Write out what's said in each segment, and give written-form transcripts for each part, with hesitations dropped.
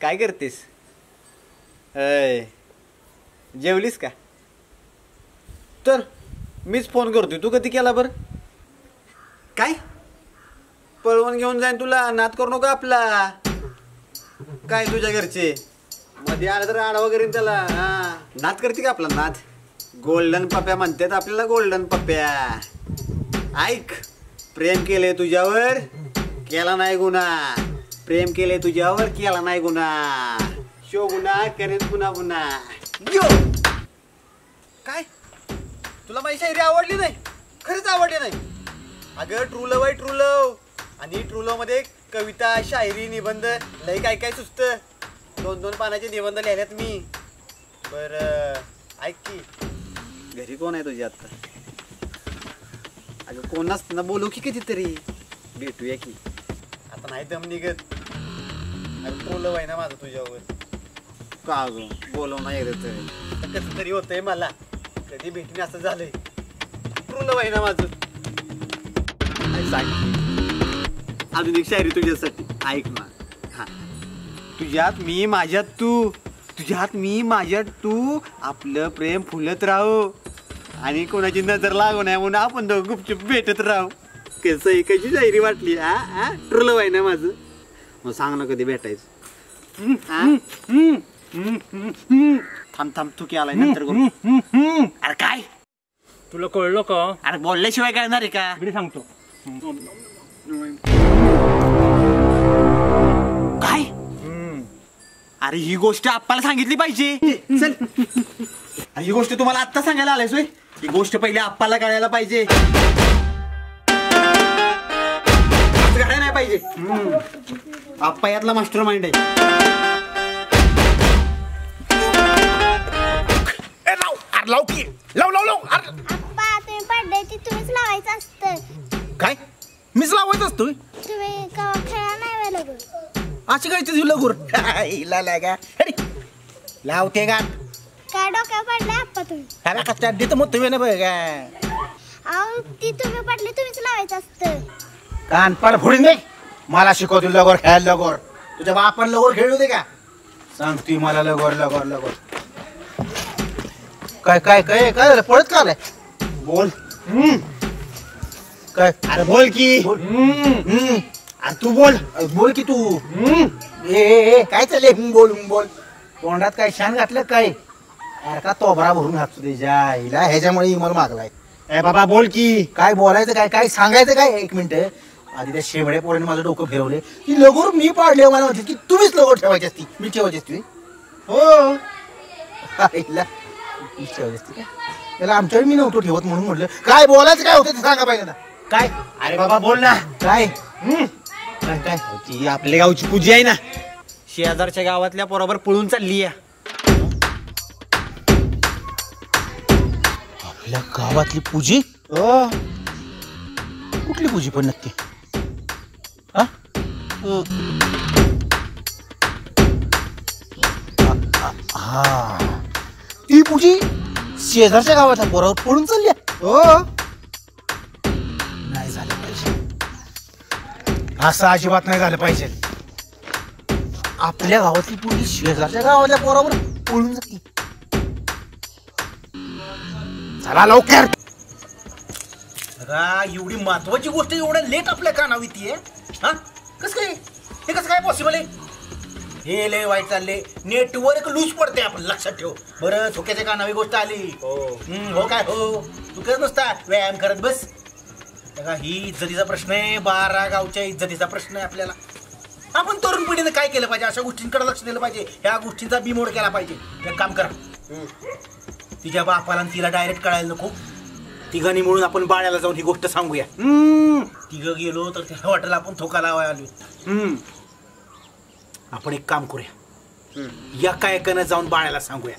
काय करतेस? जेवलीस का? तर मीच फोन करतोय, तू कधी केला बर? काय पळवून घेऊन जाईन तुला, नाद करू नका आपला. काय तुझ्या घरचे मध्ये आलं तर आडा वगैरे त्याला. हा नाद करते का आपला नाद? गोल्डन पप्प्या म्हणतात आपल्याला, गोल्डन पप्प्या. ऐक, प्रेम केले तुझ्यावर, केला नाही गुन्हा. प्रेम केले तुझ्यावर, केला नाही गुन्हा. शो गुन्हा करेन पुन्हा पुन्हा. काय तुला माझी शायरी आवडली नाही? खरंच आवडली नाही? अगं ट्रू लव आहे, ट्रू लव. आणि ट्रू लव मध्ये कविता, शायरी, निबंध लय काय काय सुचतं. 2-2 पानाचे निबंध लिहिल्यात मी. बरं ऐक की, घरी कोण आहे तुझ्या आता? अगं कोण नसतं ना, बोलू की कधीतरी, भेटूया की. आता नाही दम निघत. अगं ट्रू लव आहे ना माझं तुझ्यावर. का गं बोलव नाही येत तरी? कसं तरी होतंय मला, कधी भेटणे असं झालंय. ट्रू लव आहे ना माझं. अजून एक शायरी तुझ्यासाठी, ऐक ना. हा, तुझ्यात मी माझ्यात तू, तुझ्यात मी माझ्यात तू, आपलं प्रेम फुलत राहू आणि कोणाची नजर लागू नये म्हणून आपण दोघं गुपचूप भेटत राहू. कसं आहे, कशी शायरी वाटली? हा ट्रू लव आहे ना माझं. मग सांग ना कधी भेटायचं? थांब थांब, तू की आलाय नंतर करू. अरे काय तुला कळलं का? अरे बोलल्याशिवाय कळणार आहे का? मी सांगतो. काय? अरे ही गोष्ट आप्पाला सांगितली पाहिजे. चल, ही गोष्ट तुम्हाला आत्ता सांगायला आलायस होय? ही गोष्ट पहिले आप्पाला कळायला पाहिजे. कळायला नाही पाहिजे. आप्पा यातला मास्टर माइंड आहे. लाव की, लाव लाव लाव. आप्पा तुम्ही पडद्याची तुम्हीच लावायचं असतं. काय मीच लावायच असतोय? तुम्ही खेळा नाही वेळ लगून. अशी काय तुझी लगोर का लावते का? काय डोक्यावर पडले आप्पा तुम्ही? अरे कच्च्या अड्डी तर मग तुम्ही ना बघ अहो ती तुम्ही पडली तुम्हीच लावायचं असतं. कानपाड फोडून दे. मला शिकवतील लगोर खेळायला. लगोर तुझ्या बापान लगोर खेळू दे का? सांगती मला लगोर लगोर लगोर. काय काय काय काय झालं? पळत का आलाय? बोल. काय? अरे बोल की. अरे तू बोल. बोल की तू. ए काय चालले? बोल बोल. तोंडात काय शान घातलं काय? अरे का तोबरा भरून घाततो त्याच्या आईला, ह्याच्यामुळे मला मागलाय. ए बाबा बोल की. काय बोलायचं काय? काय सांगायचं काय? एक मिनिट. आधी त्या शेवड्या पोराने माझं डोकं फिरवले की लगोर मी पाडले. मला म्हणते की तुम्हीच लगोर ठेवायची असती. मी ठेवायची असती? हो आईला मीच ठेवायची असती का? त्याला आमच्याकडे मी नव्हतो ठेवत म्हणून म्हटलं. काय बोलायचं काय होतं ते सांगा पाहिजे ना. काय? अरे बाबा बोल ना. काय काय काय? ती आपल्या गावची पूजी आहे ना, शेजारच्या गावातल्या बरोबर पळून चालली आहे. आपल्या गावातली पूजी? कुठली पूजी पण नक्की? हा ती पूजी शेजारच्या गावातल्या पोरावर पळून चालली. नाही झालं पाहिजे असं, अजिबात नाही झालं पाहिजे. आपल्या गावातली पूजी शेजारच्या गावातल्या पोरावर पळून जाते. चला लवकर. एवढी महत्वाची गोष्ट एवढ्या लेट आपल्या कानावर येते. हा कसं काय? हे कसं काय पॉसिबल आहे? हे लय वाईट चालले. नेटवर्क लूज पडते. आपण लक्षात ठेव बरं. धोक्याच्या कानावी गोष्ट आली. हो काय? हो तू करत नसता व्यायाम करत बस. ही इज्जतीचा प्रश्न आहे. 12 गावच्या इज्जतीचा प्रश्न आहे आपल्याला. आपण तरुण पिढीने काय केलं पाहिजे? अशा गोष्टींकडे लक्ष दिलं पाहिजे. ह्या गोष्टींचा बिमोड केला पाहिजे. एक काम करा, तिच्या बापाला तिला डायरेक्ट कळायला नको. तिघांनी मिळून आपण बाळ्याला जाऊन ही गोष्ट सांगूया. तिघं गेलो तर त्या वाटेला आपण थोका लावायला आलो. आपण एक काम करूया, एका एकानं जाऊन बाळ्याला सांगूया.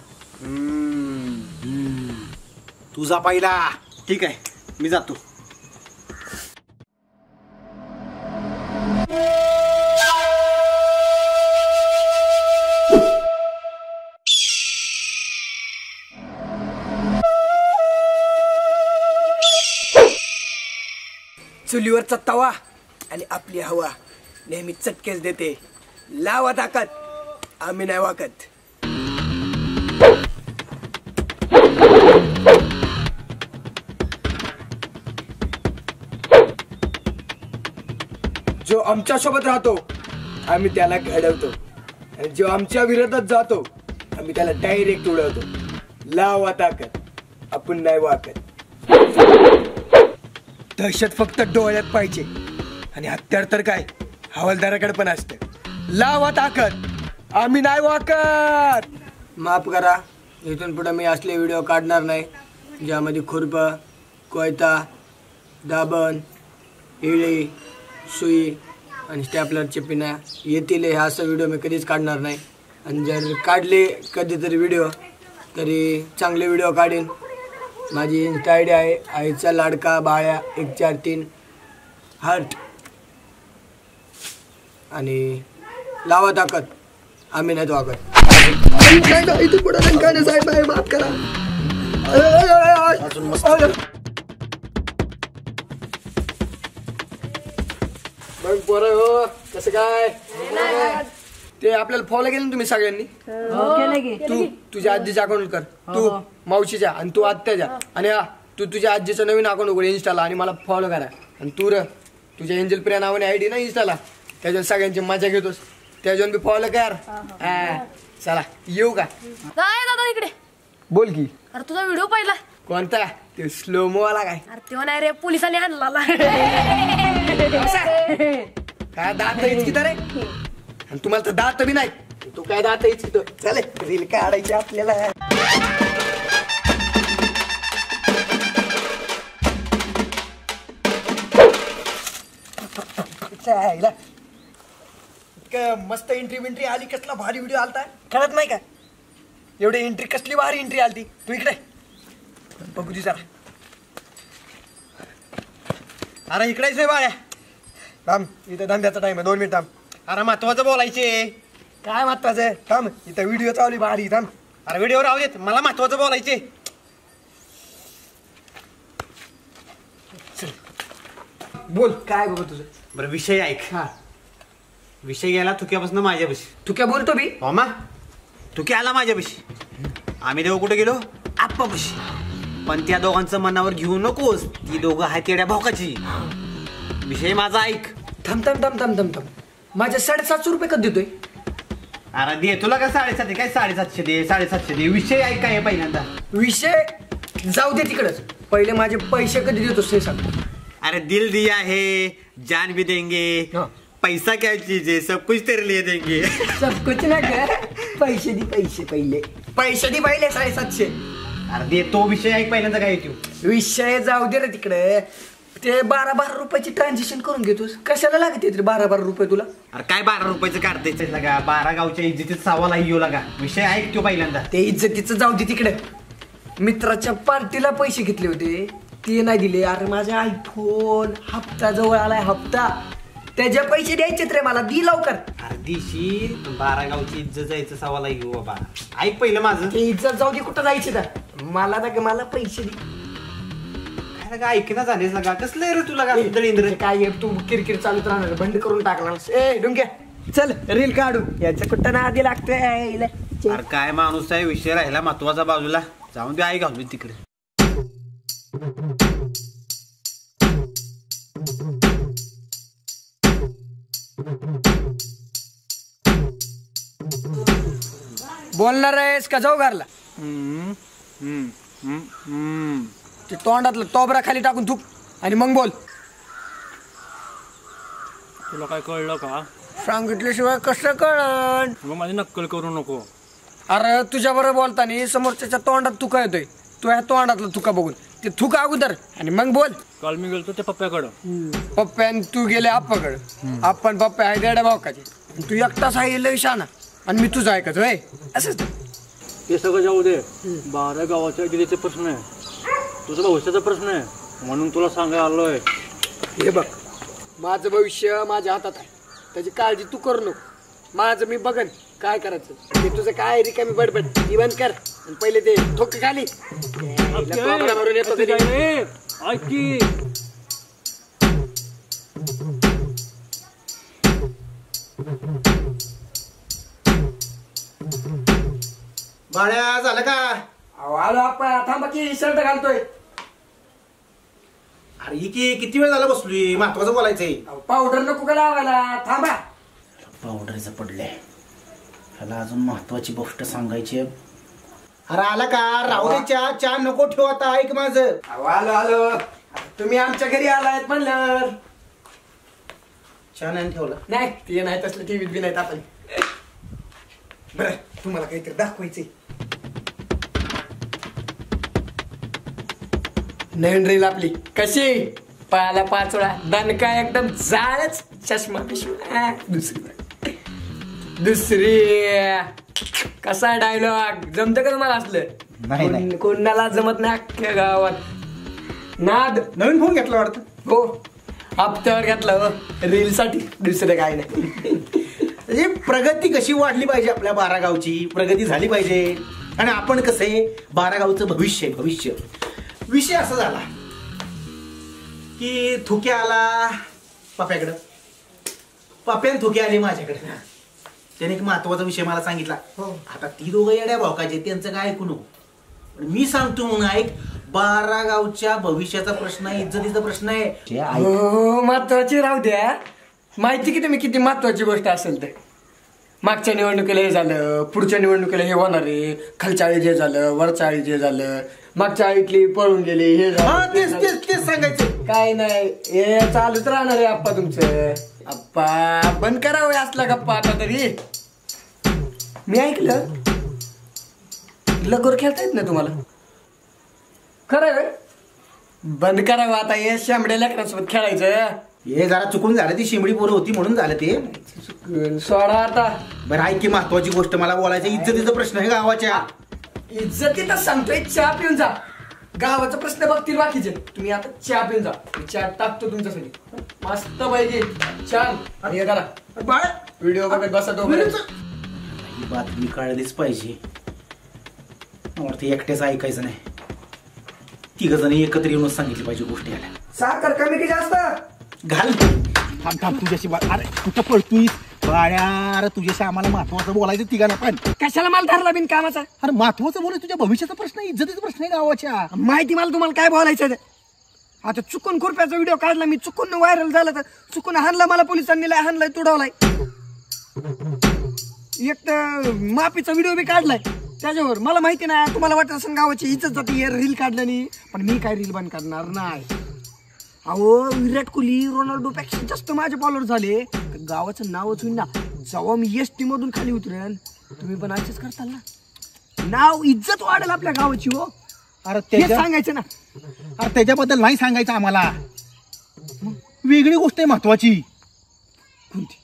तुझा पहिला. ठीक आहे, मी जातो. चुलीवरचा तवा आणि आपली हवा नेहमी चटकेच देते. लावा ताकद, आम्ही नाही वाकत. जो आमच्या सोबत राहतो आम्ही त्याला घडवतो आणि जो आमच्या विरोधात जातो आम्ही त्याला डायरेक्ट उडवतो. लावा ताकद, आपण नाही वाकत. दहशत फक्त डोळ्यात पाहिजे आणि हत्यार तर काय हवालदाराकडे पण असतं. लावा ताकद, आम्ही नाही वाकत. माफ करा, इथून पुढे मी असले व्हिडिओ काढणार नाही ज्यामध्ये खुरप, कोयता, दाबण, इळी, सुई आणि स्टॅपलरचे पिना येतील. हे असं व्हिडिओ मी कधीच काढणार नाही. आणि जर काढले कधीतरी व्हिडिओ तरी चांगले व्हिडिओ काढेन. माझी इन्स्टा आय डी आहे आईचा लाडका बाळ्या 143 हार्ट. आणि लावा ताकद, आम्ही नाही वागत. इथून पुढे रंगाने साहेब आहे, माफ करा. मग पोरं हो कसं काय ते आपल्याला फॉलो केलं ना तुम्ही सगळ्यांनी. तू तुझ्या आजीचा अकाउंट कर, तू मावशीच्या आणि तू आत्याच्या. आणि हा तू तुझ्या आजीचं नवीन अकाउंट उघड इंस्टाला आणि मला फॉलो करा. आणि तू तुझ्या एंजल प्रिया नावाने आयडी ना इंस्टाला, त्याच्यावर सगळ्यांची मजा घेतोस, त्याच्यावर मी फॉलो कर. चला येऊ का? दादा इकडे बोल की. अरे तुझा व्हिडिओ पाहिला. कोणता? ते स्लोमो वाला काय? अरे तेव्हा नाही रे, पोलिसांनी आणला. काय दात इचकित रे? आणि तुम्हाला तर दात बी नाही, तू काय दात इचकितो? चले रील काढायची आपल्याला. मस्त एंट्री आली, कसला भारी व्हिडिओ आलता, कळत नाही का? एवढी एंट्री, कसली भारी एंट्री आलती. तू इकडे बघू दे जरा. अरे इकडेच आहे बाळ्या. थांब, इथं धंद्याचा टाइम आहे, 2 मिनिट थांब. अरे महत्वाचं बोलायचे. काय महत्वाचं? थांब, इथं व्हिडिओ चालू भारी. थांब. अरे व्हिडिओ राहू देत, मला महत्वाचं बोलायचे. बोल काय बघ तुझं. बरं विषय ऐक. हा, विषय गेला तुक्यापासून माझ्यापाशी. तू काय बोलतो बी? मामा तुक्या आला माझ्यापाशी. आम्ही देऊ कुठे गेलो? आप्पापाशी. पण त्या दोघांचं मनावर घेऊ नकोस, ती दोघं आहेत येड्या भावकाची. विषय माझा ऐक. थांब थांब थांब थांब थांब थांब. माझ्या 750 रुपये कधी देतोय? अरे दे तुला का 750? काय 750 दे, 750 दे. विषय ऐक काय पहिल्यांदा. विषय जाऊ दे तिकडच, पहिले माझे पैसे कधी देतोस ते सांग. अरे दिल दिया है जान भी देंगे, पैसा क्या चीज है, सब कुछ तेरे लिए देंगे. सब कुछ ना कर, पैसे दे पहिले 750. अरे दे तो विषय ऐक पहिल्यांदा. काय येतो विषय जाऊ दे रे तिकडे. ते 12 रुपयाची ट्रान्झॅक्शन करून घेतोस, कशाला लागते तरी 12 रुपये तुला? अरे काय 12 रुपयाचं काढतायचं लागा? 12 गावच्या इज्जतीत सावाला येऊ लागा. विषय ऐक तो पहिल्यांदा. ते इज्जतीचं जाऊ दे तिकडे. मित्राच्या पार्टीला पैसे घेतले होते, ते नाही दिले. अरे माझा आयफोन हप्ता जवळ आलाय, हप्ता. त्याचे पैसे द्यायचेत रे मला, दी लवकर. अरे दिशी 12 गावची इज्जत जायचं सवाला घेऊ बाबा. ऐक पहिलं माझं. ते इज्जत जाऊ दे, कुठं जायचे तर मला पैसे दे. काय ऐकना झालेस लागा? कसलं रे तुला इंद्र? काय तू किरकिर चालूच राहणार, बंद करून टाकणार. ए डुंग्या चल रील काढू. याचं कुठं ना आधी लागतोय. अरे काय माणूस आहे, विषय राहिला महत्वाचा बाजूला. जाऊन दे, आई घालू तिकडे. बोलणार आहेस का जाऊ घरला? ते तोंडातलं तोबरा खाली टाकून थुक आणि मग बोल. तुला काय कळलं का? सांगितल्याशिवाय कसं कळण? मग माझी नक्कल करू नको. अरे तुझ्या बरोबर बोलताना समोरच्या तोंडात तुका येतोय, तो ह्या तोंडातलं तुका बघून ते थुका अगोदर आणि मग बोल. काल मी गेलतो त्या पप्प्याकडं. पप्प्यान तू गेले आप्पाकडं. आपण पप्प्या आहे देड्या भावकाचे, तू एकटाच आहे लय शाना आणि मी तुझं ऐकत होय. असंच ते सगळं जाऊ दे. 12 गावाच्या गिरीचे प्रश्न आहे, तुझं भविष्याचा प्रश्न आहे, म्हणून तुला सांगायला आलोय. हे बघ, माझं भविष्य माझ्या हातात आहे, त्याची काळजी तू करू नको. माझं मी बघन काय करायचं. ते तुझं काय रिकामी बडबड ती बंद कर आणि पहिले ते ठोक खाली मारून येतो. ऐक की, बाळ्या झालं का? आलो आपण थांबा की शर्ट घालतोय. अरे ही किती वेळ झाला बसलोय, महत्वाचं बोलायचंय. पावडर नको का लावायला, थांबा. पावडरचं पडलंय, ह्याला अजून महत्वाची गोष्ट सांगायची. अरे आला का? राहू दे, चहा नको ठेव आता, ऐक माझं. आलो तुम्ही आमच्या घरी आलायत म्हणलं. चहा नाही ठेवला. नाही ते नाही तसलं टीव्हीत बी नाहीत आपण. बरं तुम्हाला काहीतरी दाखवायचंय. नवीन रील आपली कशी पायाला पाचोळा दणका एकदम जाळच चष्मा पिशवा. दुसरी कसा डायलॉग जमत का तुम्हाला असलं? नाही. कोणाला जमत नाही अख्ख्या गावात. नाद नवीन फोन घेतला वाटतं. हो हप्त्यावर घेतला हो रील साठी, दुसरं काय नाही. प्रगती कशी वाढली पाहिजे, आपल्या बारागावची प्रगती झाली पाहिजे. आणि आपण कसं आहे, बारागावचं भविष्य विषय असा झाला की थुके आला पाप्याकडं, पाप्यान थुके आले माझ्याकडे. त्याने एक महत्वाचा विषय मला सांगितला. आता ती दोघं येड्या भावकाचे, त्यांचं काय ऐकू नको, पण मी सांगतो म्हणून ऐक. बारागावच्या भविष्याचा प्रश्न आहे, इज्जतीचा प्रश्न आहे. हो महत्वाची राहू द्या. माहिती की तुम्ही किती महत्वाची गोष्ट असेल तर. मागच्या निवडणुकीला हे झालं, पुढच्या निवडणुकीला हे होणार आहे, खालच्या आळी जे झालं, वरच्या आळी जे झालं, मागच्या आळीतली पळून गेले हे झालं. तेच सांगायचं. काय नाही हे चालूच राहणार आहे आप्पा तुमचं. आप्पा बंद करावं असला गप्पा आता तरी. मी ऐकलं लगोर खेळता येत ना तुम्हाला? खरं बंद करावं आता हे शांबड्या लेकरांसोबत खेळायचं. हे जरा चुकून झालं, ती शिमडी पोरं होती म्हणून झालं ते. सोडा आता. बरं ऐक की महत्वाची गोष्ट मला बोलायचं. इज्जतीचा प्रश्न आहे गावाच्या. इज्जतीतच सांगतोय, चहा पिऊन जा. गावाचा प्रश्न बघतील बाकीचे. तुम्ही आता चहा पिऊन जा. चहा टाकतो तुमच्यासाठी मस्त पाहिजे छान. आणि हे करा बाळ, व्हिडिओ बघत बसा तो. ही बातमी कळलीच पाहिजे. वाटतं एकट्याच ऐकायचं नाही, तिघ जण एकत्र येऊनच सांगितली पाहिजे गोष्टी. याला साखर कमी की जास्त घाल. थांब तुझ्याशी. अरे कुठं पळतोय बाळ्या? अरे तुझ्याशी आम्हाला महत्वाचं बोलायचं तिघांना. पण कशाला मला धरला बिन कामाचा? अरे महत्वाचं बोलाय, तुझ्या भविष्याचा प्रश्न आहे, इज्जतीचा प्रश्न आहे गावाच्या. माहिती मला तुम्हाला काय बोलायचं ते. आता चुकून खुरप्याचा व्हिडिओ काढला मी, चुकून व्हायरल झाला तर चुकून हाणला मला पोलिसांनी, हाणलाय तुडवलाय. एक तर माफीचा व्हिडिओ बी काढलाय त्याच्यावर. मला माहिती नाही तुम्हाला वाटत असं गावाची इज्जत जाते रील काढल्याने, पण मी काय रील बंद करणार नाही. अहो विराट कोहली रोनाल्डो पेक्षा जास्त माझे फॉलोअर झाले, गावाचं नावच होईल ना. जेव्हा मी एसटी मधून खाली उतरेन तुम्ही पण असेच करताल ना, नाव इज्जत वाढेल आपल्या गावाची. हो अरे सांगायचं ना. अरे त्याच्याबद्दल नाही सांगायचं आम्हाला, वेगळी गोष्ट आहे महत्वाची. कोणती?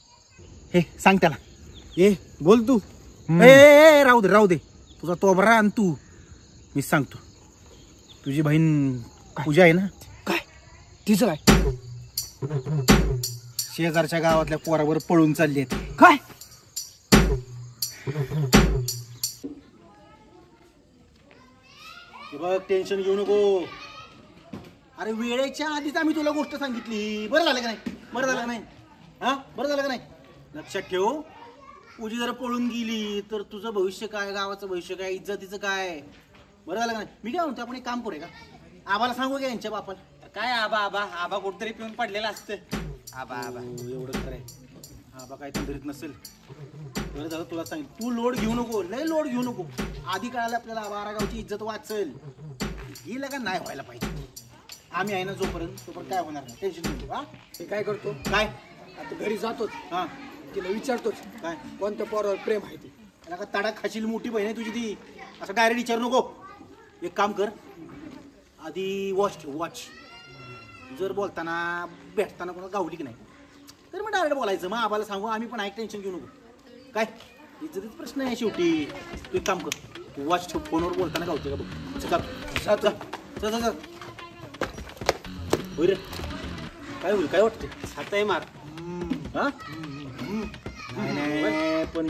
हे सांग त्याला. ए बोल तू. ए राहू दे तुझा तोबरा आण तू. मी सांगतो. तुझी बहीण पूजा आहे ना, काय तिचं काय? शेजारच्या गावातल्या पोरावर पळून चालली आहेत. काय? बघ टेन्शन घेऊ नको. अरे वेळेच्या आधीच आम्ही तुला गोष्ट सांगितली. बरं झालं का नाही? बरं झालं का नाही? हा बरं झालं का नाही? लक्षात ठेव, पूजी जर पळून गेली तर तुझं भविष्य काय, गावाचं भविष्य काय, इज्जतीचं काय? बरं झालं का नाही? मी काय म्हणतो, आपण एक काम करूया का, आबाला सांगू का यांच्या बापाला? काय आबा कुठतरी पिऊन पडलेला असतं. आबा एवढं खरं आहे. आबा काय तंदरीत नसेल. बरं झालं तुला सांगितलं. तू लोड घेऊ नको, लय लोड घेऊ नको. आधी कळालं आपल्याला बारागावची इज्जत वाचेल. गेलं का नाही व्हायला पाहिजे. आम्ही आहे ना जोपर्यंत काय होणार नाही. टेन्शन नको. हा ते काय करतो, काय आता घरी जातोच, हा तिला विचारतोच काय कोणत्या पोरावर प्रेम आहे ते. त्याला का तडा खाशील, मोठी बहीण आहे तुझी ती. असं डायरेक्ट विचारू नको. एक काम कर, आधी वॉच ठेव. वॉच जर बोलताना भेटताना कोणा गावली की नाही तर मग डायरेक्ट बोलायचं. मग आम्हाला सांगू, आम्ही पण ऐक. टेन्शन घेऊ नको. काय इज्जतीचा प्रश्न आहे शेवटी. तू एक काम कर, तू वॉच ठेव. फोनवर बोलताना गावते का बघ. चल होय रे. काय होईल, काय वाटतं? हाताही मार. हा नाही पण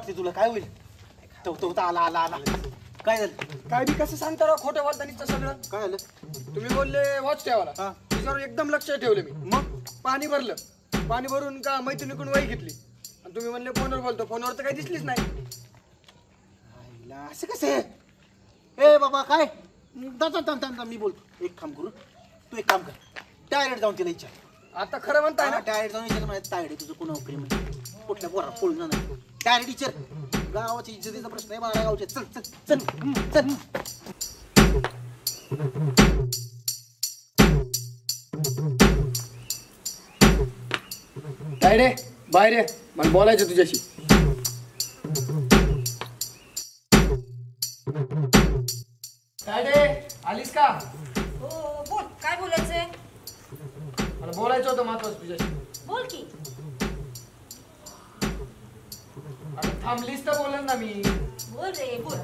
वाटते तुला काय होईल तो आला आला आला काय झालं काय बी कसं सांगता राव खोटं बोलताना सगळं. काय झालं तुम्ही बोलले वॉच ठेवाला हा. त्याच्यावर एकदम लक्ष ठेवलं मी. मग पाणी भरून का मैत्रिणीकडून वही घेतली आणि तुम्ही म्हणले फोनवर बोलतो. फोनवर तर काही दिसलीच नाही. आईला, असं कसं आहे ए बाबा काय थांब मी बोलतो एक काम करू तू एक काम कर डायरेक्ट जाऊन तिला विचार आता खरं म्हणताय ना. डायरेक्ट जाऊन विचार माझ्या तायडे तुझं कोण नोकरी म्हणजे कुठल्या पोरा पळून जाणार डायरेक्ट विचार गावाची इज्जतीचा प्रश्न आहे मला गावचे चल चल चल चल काय रे बाहेर ये मला बोलायचं तुझ्याशी. काय रे आलीस का? हो बोल काय बोलायचंय मला बोलायचं होतं महत्वाचं तुझ्याशी. बोल की अरे थांबलीस तर बोलन ना मी. बोल रे बोल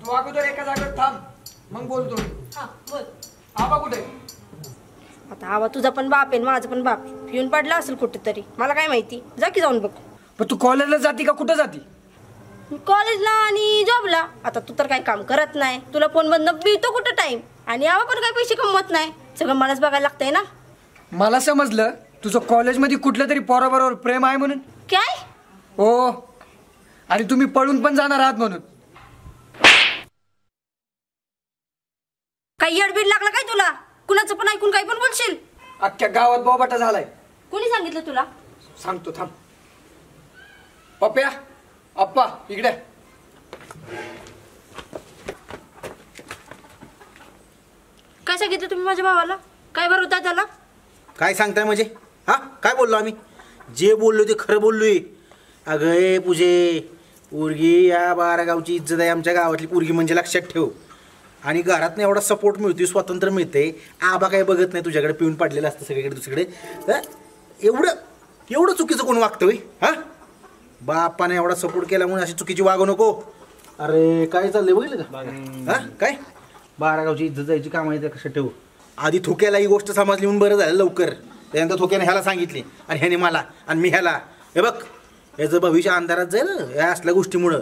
तू अगोदर एका जागेवर थांब मग बोलतो. हा बोल आबा कुठे? आता आवा तुझा पण बाप आहे माझा पण बाप पिऊन पडला असेल कुठेतरी मला काय माहिती जा की जाऊन बघ. पण तू कॉलेजला जाती का कुठं जाती? कॉलेजला आणि जॉबला. आता तू तर काही काम करत नाही तुला फोन बंद मिळतो कुठं टाइम आणि आवा पण काही पैसे कमवत नाही सगळं मलाच बघायला लागतंय ना. मला समजलं तुझं कॉलेजमध्ये कुठल्या तरी पोराबरोबर प्रेम आहे म्हणून. काय हो आणि तुम्ही पळून पण जाणार आहात म्हणून. काही येडबीड लागला काय तुला कुणाचं पण ऐकून काही पण बोलशील. अख्ख्या गावात बोबाटा झालाय. कोणी सांगितलं तुला? सांगतो थांब. पप्प्या अप्पा इकडे. काय सांगितलं तुम्ही माझ्या भावाला? काय बरं होता त्याला? काय सांगताय म्हणजे हा काय बोललो आम्ही जे बोललो ते खरं बोललोय. अगं ए पूजे पोरगी या बारा गावची इज्जत आहे आमच्या गावातली पोरगी म्हणजे लक्षात ठेव. आणि घरातनं एवढा सपोर्ट मिळतोय स्वातंत्र्य मिळते आबा काय बघत नाही तुझ्याकडे पिऊन पडलेलं असतं सगळीकडे दुसरीकडे. एवढं चुकीचं कोण वागतं होय हा बापाने एवढा सपोर्ट केल्यामुळे अशी चुकीची वागू नको. अरे काय चाललंय बघितलं का हा काय बारा गावची इज्जत जायची काम आहे कशा ठेवू. आधी थोक्याला ही गोष्ट समजली म्हणून बरं झालं लवकर. त्यानंतर थोक्याने ह्याला सांगितली आणि ह्याने मला आणि मी ह्याला. हे बघ याचं भविष्य अंधारात जाईल या असल्या गोष्टीमुळं.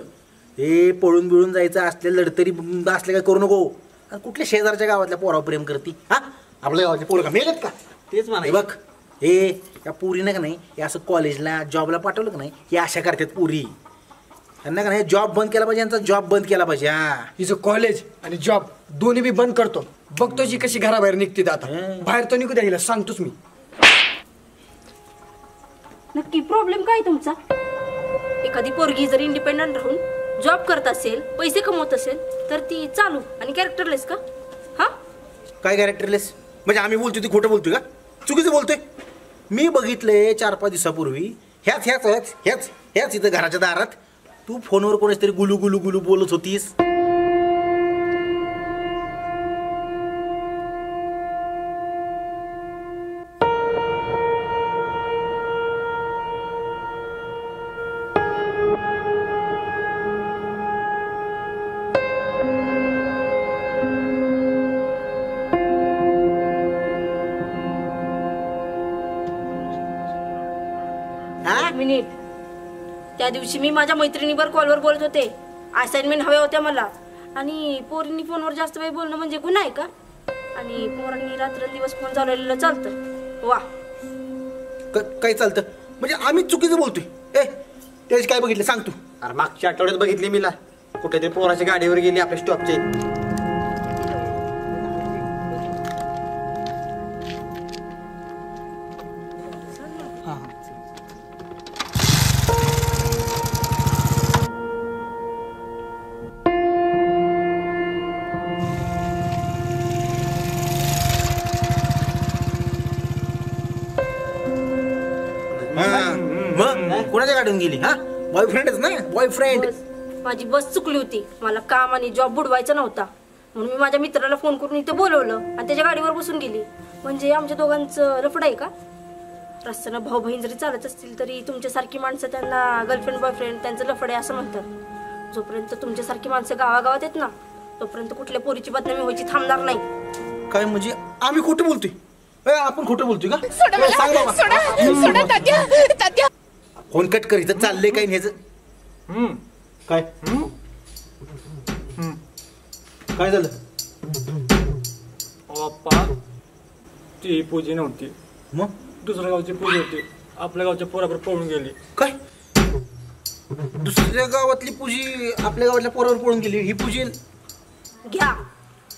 हे पळून बिळून जायचं असले लढतरी असले काय करू नको. आणि कुठल्या शेजारच्या गावातल्या पोरावर प्रेम करती हा आपल्या गावातले पोरं का मेलेत का तेच म्हणा. हे बघ हे या पुरीनं का नाही हे असं कॉलेजला जॉबला पाठवलं का नाही हे अशा करतात पुरी. त्यांना का नाही जॉब बंद केला पाहिजे यांचा जॉब बंद केला पाहिजे. हा हिचं कॉलेज आणि जॉब दोन्ही मी बंद करतो. बघतो जी कशी घराबाहेर निघते ते आता. बाहेर तो निघू द्या हिला सांगतोच मी. नक्की प्रॉब्लेम काय तुमचा? एखादी पोरगी जर इंडिपेंडंट राहून जॉब करत असेल पैसे कमवत असेल तर ती चालू आणि कॅरेक्टरलेस का? हा काय कॅरेक्टरलेस म्हणजे आम्ही बोलतोय ती खोटं बोलतोय का चुकीचं बोलतोय? मी बघितलंय 4-5 दिवसापूर्वी ह्याच इथं घराच्या दारात तू फोनवर कोणाच तरी गुलू गुलू गुलू बोलत होतीस. मिनिट त्या दिवशी मी माझ्या मैत्रिणीवर कॉलवर बोलत होते. असाइनमेंट हव्या होत्या मला आणि पोरींनी फोनवर जास्त वेळ बोलणं म्हणजे गुन्हा आहे का? आणि पोरांनी रात्रंदिवस फोन चालवलेलं चालतं? वा काय चालतं म्हणजे आम्ही चुकीचं बोलतोय. त्याची काय बघितलं सांग तू. अरे मागच्या आठवड्यात बघितली मीला कुठेतरी पोराच्या गाडीवर गेली आपल्या स्टॉपचे. मग कोणाच्या गाडीवर गेली हा बॉयफ्रेंडच ना बॉयफ्रेंड. माझी बस चुकली होती. मला काम आणि जॉब बुडवायचा नव्हता म्हणून मी माझ्या मित्राला फोन करून इथे बोलवलं आणि त्याच्या गाडीवर बसून गेली. म्हणजे आमच्या दोघांचं लफड आहे का? रस्त्यानं भाऊ बहीण जरी चालत असतील तरी तुमच्यासारखी माणसं त्यांना गर्लफ्रेंड बॉयफ्रेंड त्यांचं लफड आहे असं म्हणतात. जोपर्यंत तुमच्यासारखी माणसं गावागावात आहेत ना तोपर्यंत कुठल्या पोरीची बदनामी व्हायची थांबणार नाही. काय म्हणजे आम्ही खोटं बोलतोय? आपण खोटं बोलतोय का? सांग बाबा. फोन कट कर इथं चाललंय काय ह्याचं. काय काय झालं बाप्पा ती पूजी नव्हती, मग दुसऱ्या गावची पूजी होती. आपल्या गावच्या पोराबर पळून गेली. काय दुसऱ्या गावातली पूजी आपल्या गावातल्या पोरावर पळून गेली? ही पूजी घ्या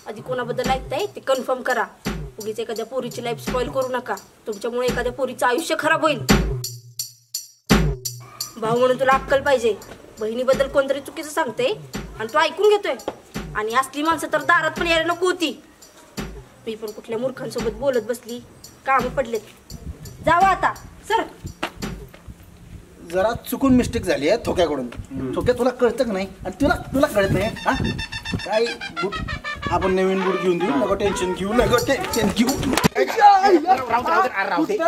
आधी कोणाबद्दल ऐकताय ते कन्फर्म करा. उगीच एखाद्या पोरीची लाईफ स्पॉइल करू नका. तुमच्यामुळे एखाद्या पोरीचं आयुष्य खराब होईल. भाऊ म्हणून तुला अक्कल पाहिजे. बहिणीबद्दल कोणतरी चुकीचं सांगते आणि तू ऐकून घेतोय. आणि असली माणसं तर दारात पण यायला नको होती. मी पण कुठल्या मूर्खांसोबत बोलत बसली. काम पडलेत. जावा आता सर. जरा चुकून मिस्टेक झाली आहे थोक्याकडून. थोक्या तुला कळतं का नाही? आणि तुला कळत नाही हा? काय बूट आपण नवीन बूट घेऊन देऊ. नको टेन्शन घेऊ.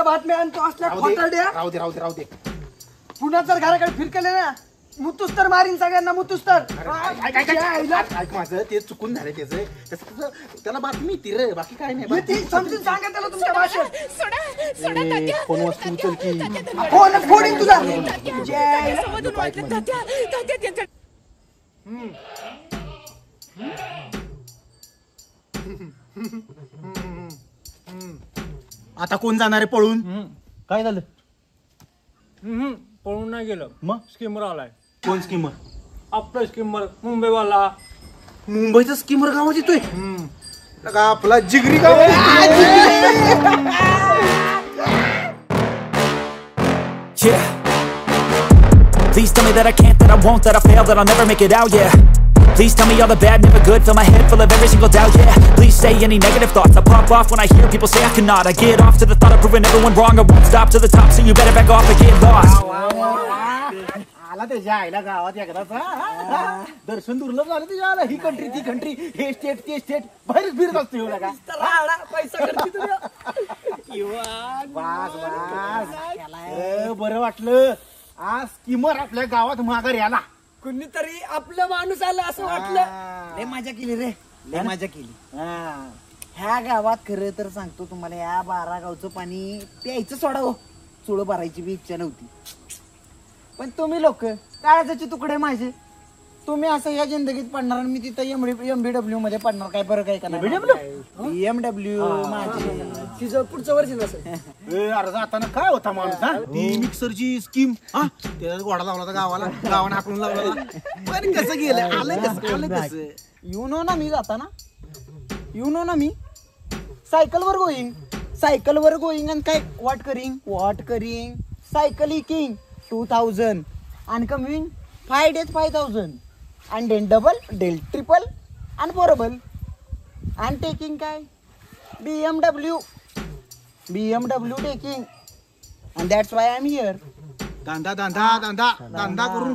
बातम्या आणतो असल्या खोटारड्या. राहू दे पुन्हा जर घराकडे फिरकले ना मुतूस तर मारीन सगळ्यांना. मुतूस तर ऐक माझं ते चुकून झालं त्याचं त्याला बातमी ती रे. बाकी काय नाही. ती समजून सांगा त्याला तुमच्या भाषेत. फोन वस्तू उचल की फोनच फोडीन तुझा. आता कोण जाणार आहे पळून? काय झालं? पळून नाही गेलं. मग स्कीमर आलाय. कोण स्कीमर? आपला स्कीमर मुंबईवाला. मुंबईचा स्कीमर गावात येतोय का? आपला जिगरी गाव. Yeah. Please tell me that I can't, that I won't, that I fail, that I'll never make it out, yeah. Please tell me all the bad, never good, fill my head full of every single doubt, yeah. Please say any negative thoughts, I pop off when I hear people say I cannot. I get off to the thought of proving everyone wrong, I won't stop to the top, so you better back off and get lost. आला त्याच्या आईला गावात एकदाचा. दर्शन दुर्लभ झालं त्याच्या आला. ही country ती country, हे स्टेट ते स्टेट, बाहेरच फिरत असतो एवढा का? पैसा करते बरं वाटलं आज स्कीमर आपल्या गावात माघार याला. कुणीतरी आपलं माणूस आलं असं वाटलं. लय मजा केली रे. लय मजा केली. ह्या गावात खरं तर सांगतो तुम्हाला या 12 गावचं पाणी प्यायचं सोडावं. चुळ भरायची बी इच्छा नव्हती. पण तुम्ही लोक काळजाचे तुकडे माझे. तुम्ही असं या जिंदगीत पडणार आणि मी तिथं MBW मध्ये पडणार. काय फरक आहे का? BMW माझे तिचं पुढचं वर्ष नसेल. अर्ज जाताना काय होता माणूस हा? ती मिक्सरची स्कीम हा त्याला घोडा लावला होता गावाला. गावाने आपण लावला. पण कसं गेलं? आलं कसं? यू नो ना मी जाताना. यू नो ना मी सायकलवर गोईंग आणि काय वॉट करिंग सायकल इकिंग 2000 and coming 5 days 5000 and then double del triple and fourable and taking काय BMW taking and that's why I'm here. धंदा करून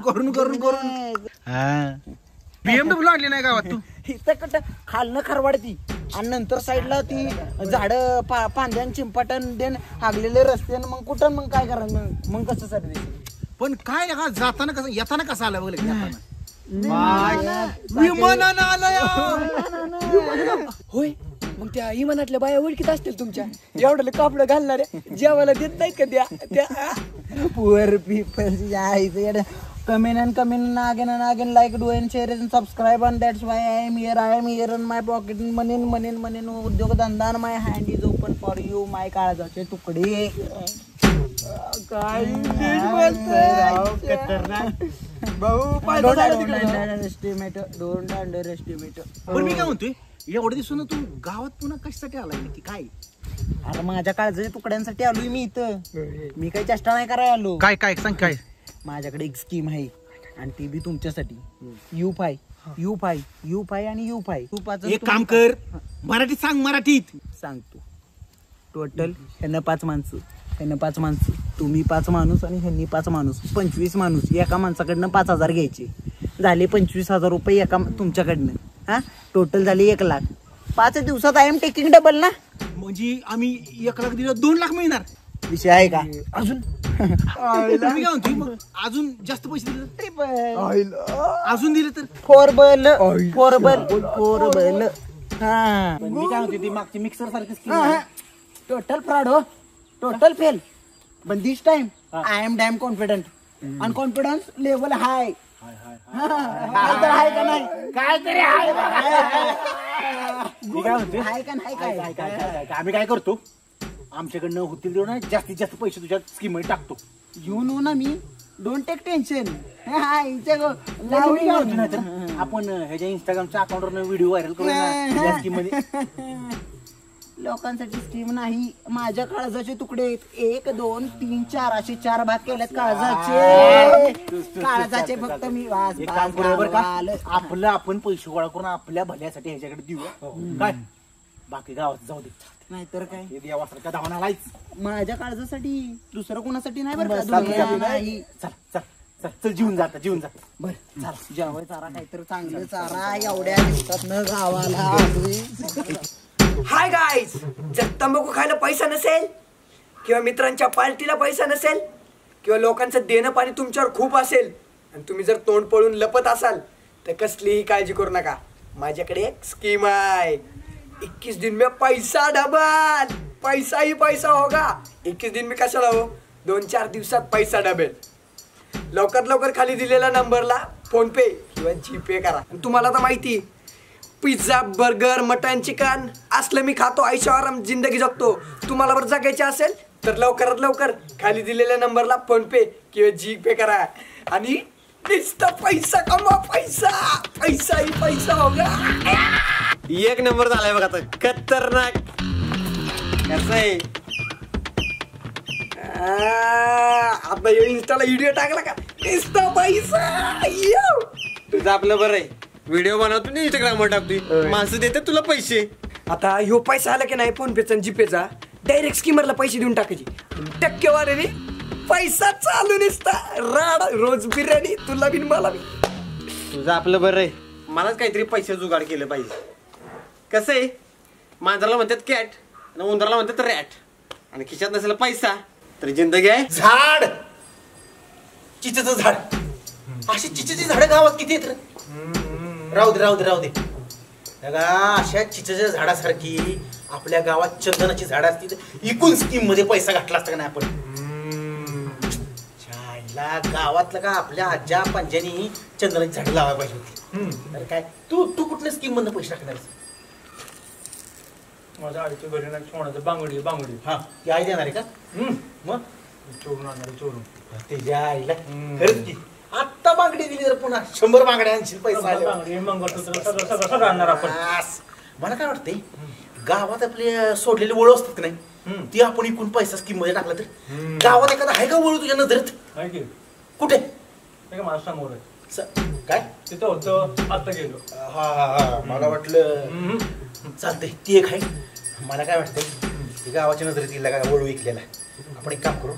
BMW आणली नाही गावात तू? इथं कुठं खालनं खरवाडती आणि नंतर साईडला ती झाडं पांद्यान चिंपाटन देन हागलेले रस्ते. मग कुठं मग काय करा? मग कसं साठी? पण काय जाताना कसं येताना कसं आलं बघ? विमानानं आलं. होय. मग त्या इमानातल्या बाया ओळखीत असतील तुमच्या. एवढं कापडं घालणाऱ्या जेवायला देत नाहीत का त्या poor people. Come in again like do and share and subscribe and that's why I am here in my pocket money उद्योग धंदा my hand is open for you my काळजाचे तुकडे. काय भाऊ डोंट अंडर एस्टिमेट. पण मी काय म्हणतोय एवढ्या दिवसानं तू गावात पुन्हा कशासाठी आलाय नक्की काय? अरे माझ्या काळजाच्या तुकड्यांसाठी आलोय मी इथं. मी काही चेष्टा नाही करायला आलो. काय सांग काय? माझ्याकडे एक स्कीम आहे आणि ती बी तुमच्यासाठी. U5 आणि U5. एक काम कर मराठीत सांग. मराठीत सांगतो. टोटल ह्यांना 5 माणसं तुम्ही 5 माणूस आणि ह्यांनी 5 माणूस 25 माणूस. एका माणसाकडनं 5000 घ्यायचे. झाले 25,000 रुपये एका तुमच्याकडनं. हा टोटल झाले 1 लाख. 5 दिवसात आय एम टेकिंग डबल ना. म्हणजे आम्ही 1 लाख दिलं 2 लाख मिळणार. विषय आहे का अजून? मी काय म्हणतोय मग अजून जास्त पैसे दिले ट्रिपल अजून दिले तर फोरबल. हा मी काय म्हणते ती मागची मिक्सर सारखी टोटल फ्रॉड हो. Total fail. पण this time I am damn confident आणि कॉन्फिडन्स लेवल हाय. आहे का नाही काहीतरी आहे मी काय म्हणते आहे का नाही काय काय आम्ही काय करतो आमच्याकडनं होतील तेवढं जास्तीत जास्त पैसे तुझ्या स्कीम मध्ये टाकतो. येऊन ना मी डोंट टेक टेन्शन आपण ह्याच्या इंस्टाग्रामच्या अकाउंटवर व्हिडिओ व्हायरल करू या स्कीम मध्ये. लोकांसाठी स्कीम नाही माझ्या काळजाचे तुकडे 1 2 3 4 असे 4 भाग केलेत काळजाचे फक्त मी एक काम करूया बरं का आपलं आपण पैसे गोळा करून आपल्या भल्यासाठी ह्याच्याकडे देऊया काय बाकी गावात जाऊ दे नाहीतर काय हे देवासारखा धावून आलायच माझ्या काळजासाठी दुसरं कोणासाठी नाही बरं नाही चल जीवन जाता बर चला जेवाय चारा काहीतरी चांगलं चारा एवढ्या दिवसात न गावाला हाय गाईज, जर तंबाखू खायला पैसा नसेल किंवा मित्रांच्या पार्टीला पैसा नसेल किंवा लोकांचं देणं पाणी तुमच्यावर खूप असेल आणि तुम्ही जर तोंड पळून लपत असाल तर कसलीही काळजी करू नका. माझ्याकडे एक स्कीम आहे. 21 दिन में पैसा डबल, पैसा ही पैसा होगा. 21 दिन में कशाला हो, 2-4 दिवसात पैसा डबल. लवकर लवकर खाली दिलेल्या नंबरला फोन पे किंवा जीपे करा. तुम्हाला तर माहिती पिझ्झा बर्गर मटन चिकन असलं मी खातो, ऐशोआराम जिंदगी जगतो. तुम्हाला बरं जगायचे असेल तर लवकरात लवकर खाली दिलेल्या नंबरला फोन पे किंवा जीपे करा आणि नुसता पैसा कमवा. पैसा पैसा ही पैसा होगा. एक नंबर झालाय बघा आता खतरनाक. कसं आहे आता इंस्टाला व्हिडिओ टाकला का नुसता पैसा. तुझं आपलं बरं आहे, व्हिडिओ बनवतो ना इंस्टाग्रामवर टाकतोय, माणसं देतात तुला पैसे. आता ह्यो पैसा आला की नाही फोन पेचा जीपेचा डायरेक्ट स्कीमरला पैसे देऊन टाकायचे. टक्केवारी पैसा चालू नसता राड रोज बिर्याणी तुला बिन मला बी. तुझं आपलं बरं आहे, मलाच काहीतरी पैसे जुगाड केलं पाहिजे. कसं आहे मांजराला म्हणतात कॅट आणि उंदराला म्हणतात रॅट आणि खिशात नसेल पैसा तर जिंदगी आहे झाड. चिचेचं झाड. अशी चिचेची झाडं गावात किती आहेत रे. राहू दे अशा चिचेच्या झाडासारखी आपल्या गावात चंदनाची झाडं असती तर इकून स्कीम मध्ये पैसा घातला असता का नाही आपण. गावातलं का आपल्या आज्या पंजानी चंदनाची झाडं लावायला पाहिजे होती. तर काय तू कुठल्या स्कीम मधून पैसे टाकणार. माझ्या आईच्या घरी ना सोन्याचं बांगडी हा ती आई देणार आहे का. मग चोरून आणणार चोरून त्याच्या आईला खरंच की आत्ता बांगडी दिली तर पुन्हा 100 बांगड्या आणशील पैसा आले. बांगडी मंगळसूत्र सगळं आणणार आपण. मला काय वाटतंय गावात आपले सोडलेले वळू असतात की नाही ती आपण इकून पैसा स्कीम मध्ये टाकला तर गावात एखादा आहे का वळू तुझ्या नजरेत. कुठे माझं समोर आहे काय तिथं होतं आता गेलो. हा मला वाटलं चालतंय ती एक आहे. मला काय वाटतंय गावाच्या नजरेत गेला का वळू विकलेला. आपण एक काम करू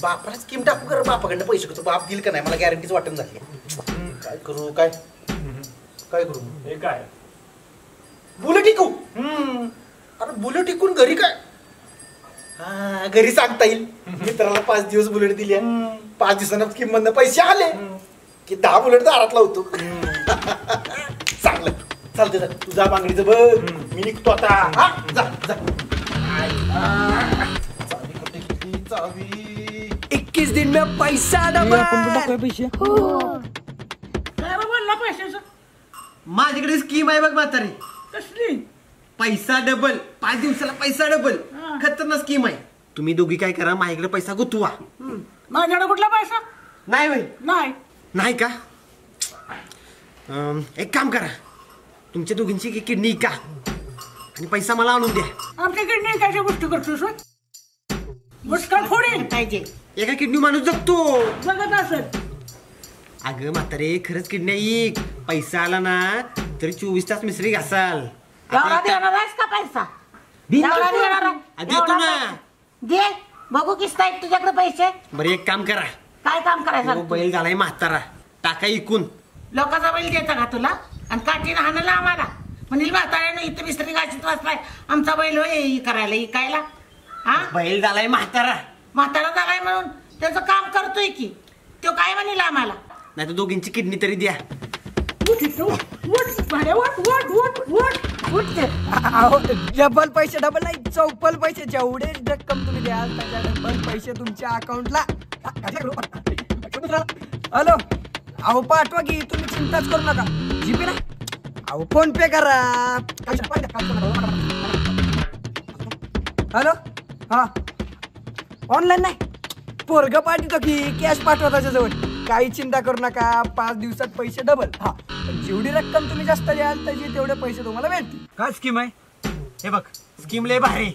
बापाला स्कीम टाकू कर बापाकडनं पैसे करतो. बाप दिल का नाही मला गॅरंटीच वाटून झाली. काय करू काय करू हे काय बुलेट टिकू. अरे बुलेट टिकून घरी काय हा घरी सांगता येईल. मित्राला 5 दिवस बुलेट दिली 5 दिवसांना स्कीम मधनं पैसे आले की 10 बुलेट दारात लावतो. चांगलं चालते तुझा बांगडीचं बघ मी निघतो आता. हा जा 21 दिन में पैसा डबल. माझ्याकडे स्कीम आहे बघ म्हातारी. कसली पैसा डबल 5 दिवसाला पैसा डबल खतरनाक स्कीम आहे. तुम्ही दोघी काय करा माझ्याकडे पैसा गुतवा. माझ्याकडे कुठला पैसा नाही भाई नाही का एक काम करा तुमच्या दोघींची किडनी का आणि पैसा मला आणून द्या. आमच्या किडनी कशा गोष्टी करतोस मुस्कान फोडेल पाहिजे. एका किडनी माणूस जगतो. जगत असत अगं म्हातारे खरंच किडनी एक पैसा आला ना तरी 24 तास मिसरी घासाल. का पैसा देतो ना. दे बघू किस्त आहेत तुझ्याकडे पैसे. बरं एक काम करा काय काम करायचं. बैल झालाय म्हातारा टाका इकून. लोकांचा बैल द्यायचा का तुला आणि काठीनं हाणाला आम्हाला म्हणील म्हाताऱ्यानं इथं मिस्त्री गाशीत वाचलाय आमचा बैल होय करायला इकायला. हा बैल झालाय म्हातारा. म्हातारा झालाय म्हणून त्याचं काम करतोय की तो काय म्हणेल आम्हाला. नाही तर दोघींची किडनी तरी द्या. डबल पैसे डबल नाही चौपल पैसे जेवढे रक्कम तुम्ही द्याल त्याच्या डबल पैसे तुमच्या अकाउंटला. हॅलो अहो पाठवा की, तुम्ही चिंताच करू नका. जीपे ना अहो फोन पे करा. हॅलो हा ऑनलाईन नाही, पोरग पाठवतो की कॅश पाठवा त्याच्याजवळ. काही चिंता करू नका, 5 दिवसात पैसे डबल. हा पण जेवढी रक्कम तुम्ही जास्त द्याल त्याचे तेवढे पैसे तुम्हाला भेटतील. काय स्कीम आहे हे बघ, स्कीम लय भारी.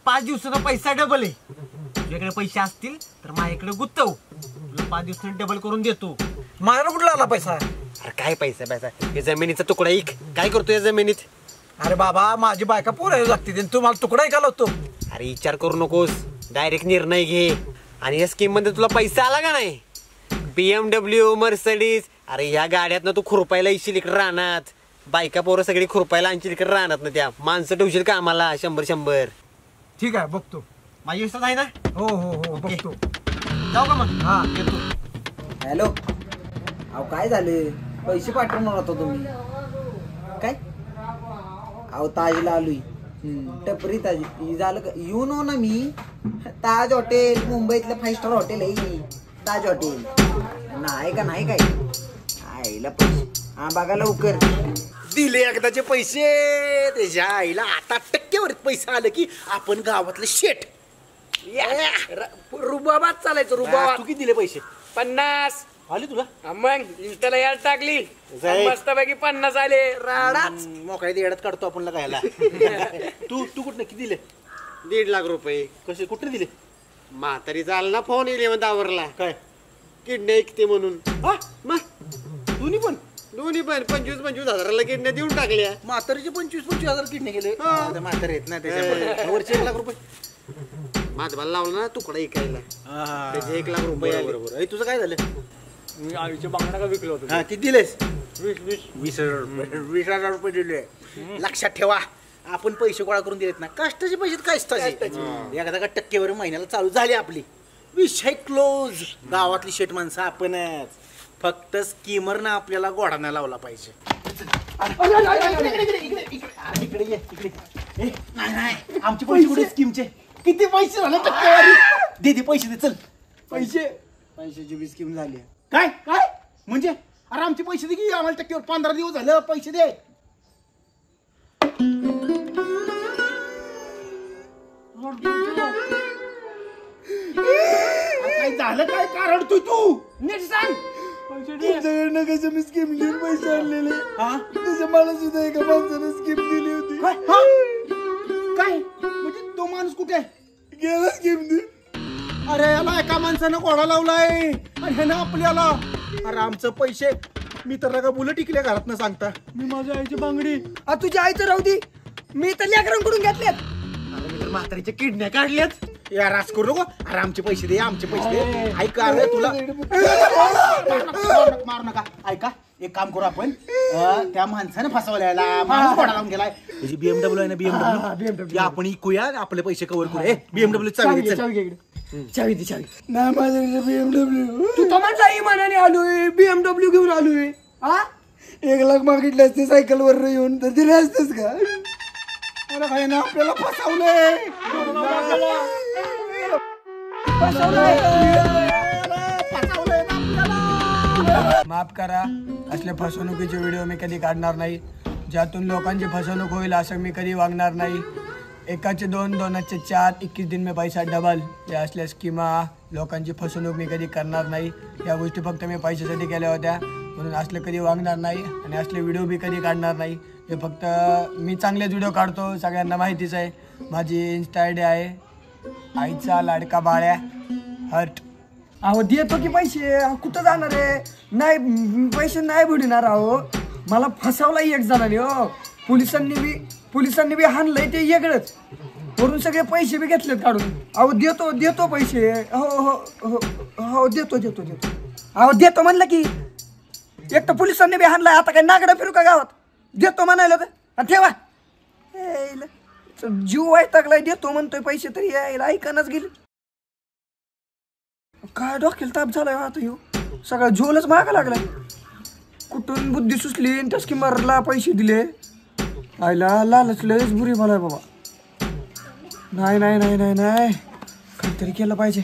5 दिवसाचा पैसा डबल आहे. तुझ्याकडे पैसे असतील तर माझ्याकडे गुत्तव, तुला 5 दिवसांनी डबल करून देतो. माझ्याला कुठला आला पैसा? अरे काय पैसा हे जमिनीचा तुकडा ऐक. काय करतो या जमिनीत? अरे बाबा माझी बायका पोरायला लागते, तू मला तुकडा ऐकायला होतो. अरे विचार करू नकोस, डायरेक्ट निर्णय घे. आणि या स्कीम मध्ये तुला पैसा आला का नाही, BMW मर्सिडीज, अरे ह्या गाड्यात ना तू खुरपायला येशील इकडे राहणार. बायका पोरं सगळी खुरपायला आणशील इकडे राहणार ना, त्या माणसं ठेवशील का आम्हाला 100. ठीक आहे बघतो. माझी विश्वास आहे ना? हो हो हो बघतो. जाऊ का मग? हा येतो. हॅलो अहो काय झाले, पैसे पाठवणार होता तुम्ही काय? अहो ताजला आलोय, टपरी ताज झालं का? येऊन हो ना मी. ताज हॉटेल मुंबईतलं 5 स्टार हॉटेल आहे ताज हॉटेल. नाही का नाही काय आईला पैसे हा बघा लवकर. दिले एकदाचे पैसे त्याच्या आईला. आता टक्केवरीत पैसा आलं की आपण गावातलं शेठ. रुबाबात चालायचं रुबाबात. तू किती दिले पैसे? 50 आले तुला? मग इंस्टाला याड टाकली, मस्तपैकी 50 आले. राडाच मोकळ्या येड्यात काढतो आपण लगायला. तू कुठं किती दिले? 1.5 लाख रुपये. कसे कुठे दिले? म्हातारी झाला ना फोन येईल दावरला, काय किडनी ऐकते म्हणून. हा मग दोन्ही पण 25,000 हजाराला किडन्या देऊन टाकल्या. म्हातारीचे 25,000 किडनी गेले. म्हातारे आहेत ना त्याच्यामुळे वरचे 1 लाख रुपये माधवाला लावला ना तुकडा ऐकायला, त्याचे 1 लाख रुपये आले. बरोबर. तुझं काय झालं? मी आईच्या बांगड्या का विकलो होतो. हा किती दिलेस? 20,000 रुपये दिले. लक्षात ठेवा, आपण पैसे गोळा करून दिलेत ना, कष्टाचे पैसे कष्टाचे. एखादा टक्केवर महिन्याला चालू झाली आपली, विषय क्लोज. गावातली शेट माणसं आपणच, फक्त स्कीमर ना आपल्याला गोडा नाही लावला पाहिजे. इकडे ये इकडे. नाही आमचे पैसे कुठे? स्कीमचे किती पैसे झाले टक्केवारी? दे पैसे दे. चल पैशाची बी स्कीम झाली. काय काय म्हणजे? अरे आमचे पैसे दे की, आम्हाला टक्केवर 15 दिवस झालं पैसे दे. काय झालं? काय कारण तू नीट सांग. तुमच्याकडनं कसं मी स्कीम लिहून पैसे आणलेले, तसं मला सुद्धा एका माणसानं स्कीम दिली होती. काय म्हणजे तो माणूस कुठे गेला स्कीम देऊन? अरे याला एका माणसानं घोडा लावलाय आणि ह्यानं आपल्याला. अरे आमचं पैसे मी तर का बुलं टिकल्या घरात न सांगता. मी माझ्या आईची बांगडी. तुझ्या आईचं राहू दे, मी तर लेकरांकडून घेतल्यात. अरे मी तर म्हातारीच्या किडन्या काढल्यात. या रास करू नको. अरे आमचे पैसे दे, आमचे पैसे दे. ऐका अरे तुला मारू नका. ऐका एक काम करू आपण, त्या माणसानं फसवल्याला माणूस घोडा लावून गेलाय. त्याची BMW आहे ना, BMW आपण इकूया, आपले पैसे कव्हर करू. BMW चावी दे. नाही माझ्याकडे BMW. तू तर माझा इमानाने आलोय, BMW घेऊन आलोय. 1 लाख मागितले असते सायकल वर येऊन तर दिले असतेस का? अरे भाई ना आपल्याला फसवलंय. माफ करा, असल्या फसवणुकीचे व्हिडिओ मी कधी काढणार नाही. ज्यातून लोकांची फसवणूक होईल असं मी कधी वागणार नाही. 1चे 2, 2चे 4, 21 दिन में पैसा डबल या असल्या स्कीमा, लोकांची फसवणूक मी कधी करणार नाही. या गोष्टी फक्त मी पैशासाठी केल्या होत्या, म्हणून असले कधी वागणार नाही आणि असले व्हिडिओ बी कधी काढणार नाही. हे फक्त मी चांगलेच व्हिडिओ काढतो, सगळ्यांना माहितीच आहे. माझी इन्स्टा आयडी आहे आईचा लाडका बाळ्या हर्ट. अहो देतो की पैसे, कुठं जाणार आहे? नाही पैसे नाही बुडणार. अहो मला फसवला एक जणाने. हो पोलिसांनी बी हाणलंय ते वेगळंच, वरून सगळे पैसे बी घेतलेत काढून. अहो देतो पैसे. हो हो हो हो देतो. अहो देतो म्हणलं की, एक तर पोलिसांनी बी हाणलाय, आता काय नागडा फिरू का गावात? देतो म्हणायला तर ठेवा. जीव वैतागलाय, देतो म्हणतोय पैसे तरी यायला ऐकानच गेले. काय डोक्याला ताप झालाय आता ह्यो, सगळा झोलच मागा लागलाय. कुठून बुद्धी सुचली आणि त्या स्कीमरला पैसे दिले. आईला लालच लयच बुरी मला बाबा. नाही काहीतरी केलं पाहिजे.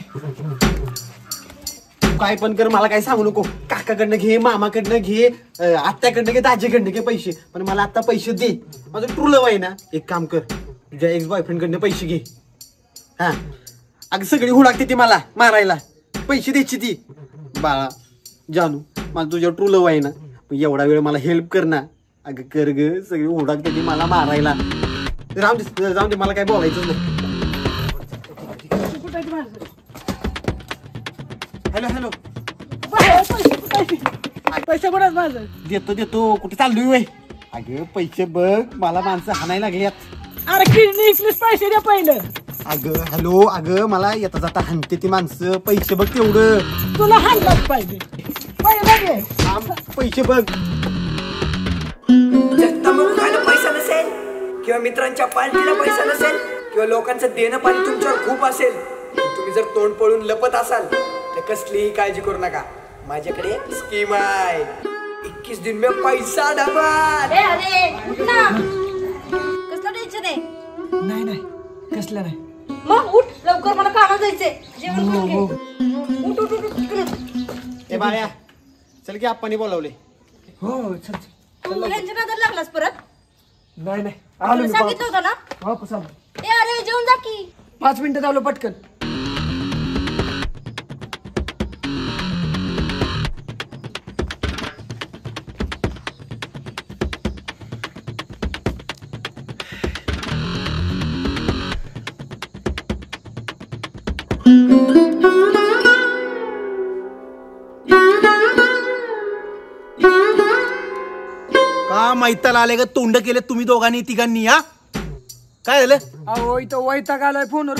काय पण कर, मला काय सांगू नको. काका काकाकडनं घे, मामाकडनं घे, आत्याकडनं घे, दाजीकडनं घे पैसे, पण मला आता पैसे दे. माझं ट्रू लव्ह आहे ना. एक काम कर, तुझ्या एक्स बॉयफ्रेंड कडनं पैसे घे. हा अगं सगळी हुडाकते ती मला मारायला, पैसे द्यायची ती. बाळा जानू, माझं तुझ्या ट्रू लव्ह आहे ना, एवढा वेळ मला हेल्प कर ना. अगं कर ग, सगळी हुडाकते ती मला मारायला. जाऊ दे मला काय बोलायचं नाही. हॅलो हॅलो, पैसे कुठं माझं? देतो कुठे चाललोय वय? अगं पैसे बघ, मला माणसं हाणायला लागल्यात. अरे किडनी इकलीस, पैसे द्या पहिलं. अगं हॅलो, अगं मला येता जाता हाणते ती माणसं. पैसे बघ तेवढं. तुला हाणलाच पाहिजे. पैसे बघ. तंबाखू खायला पैसा नसेल, किंवा मित्रांच्या पार्टीला पैसा नसेल, किंवा लोकांचं देणं पाणी तुमच्यावर खूप असेल, तुम्ही जर तोंड पळून लपत असाल तर कसलीही काळजी करू नका. माझ्याकडे स्कीम आहे. 21 दिन में पैसा डबल. कसलं टेन्शन आहे? नाही कसलं नाही. मग उठ लवकर, मला कामाला जायचंय. जेवण करून घे. उठ. ए बाळ्या चल की, आप्पांनी बोलावले. हो चल. तू ह्यांच्या नादाला लागलास परत? नाही तुला सांगितलं होतं ना. वापस आलो. ए अरे जेवण जा की. 5 मिनिटात आलो पटकन. का मैताला आले ग तोंड केले तुम्ही दोघांनी तिघांनी? हा काय झालं? अहो इथं वैताग आलाय. फोनवर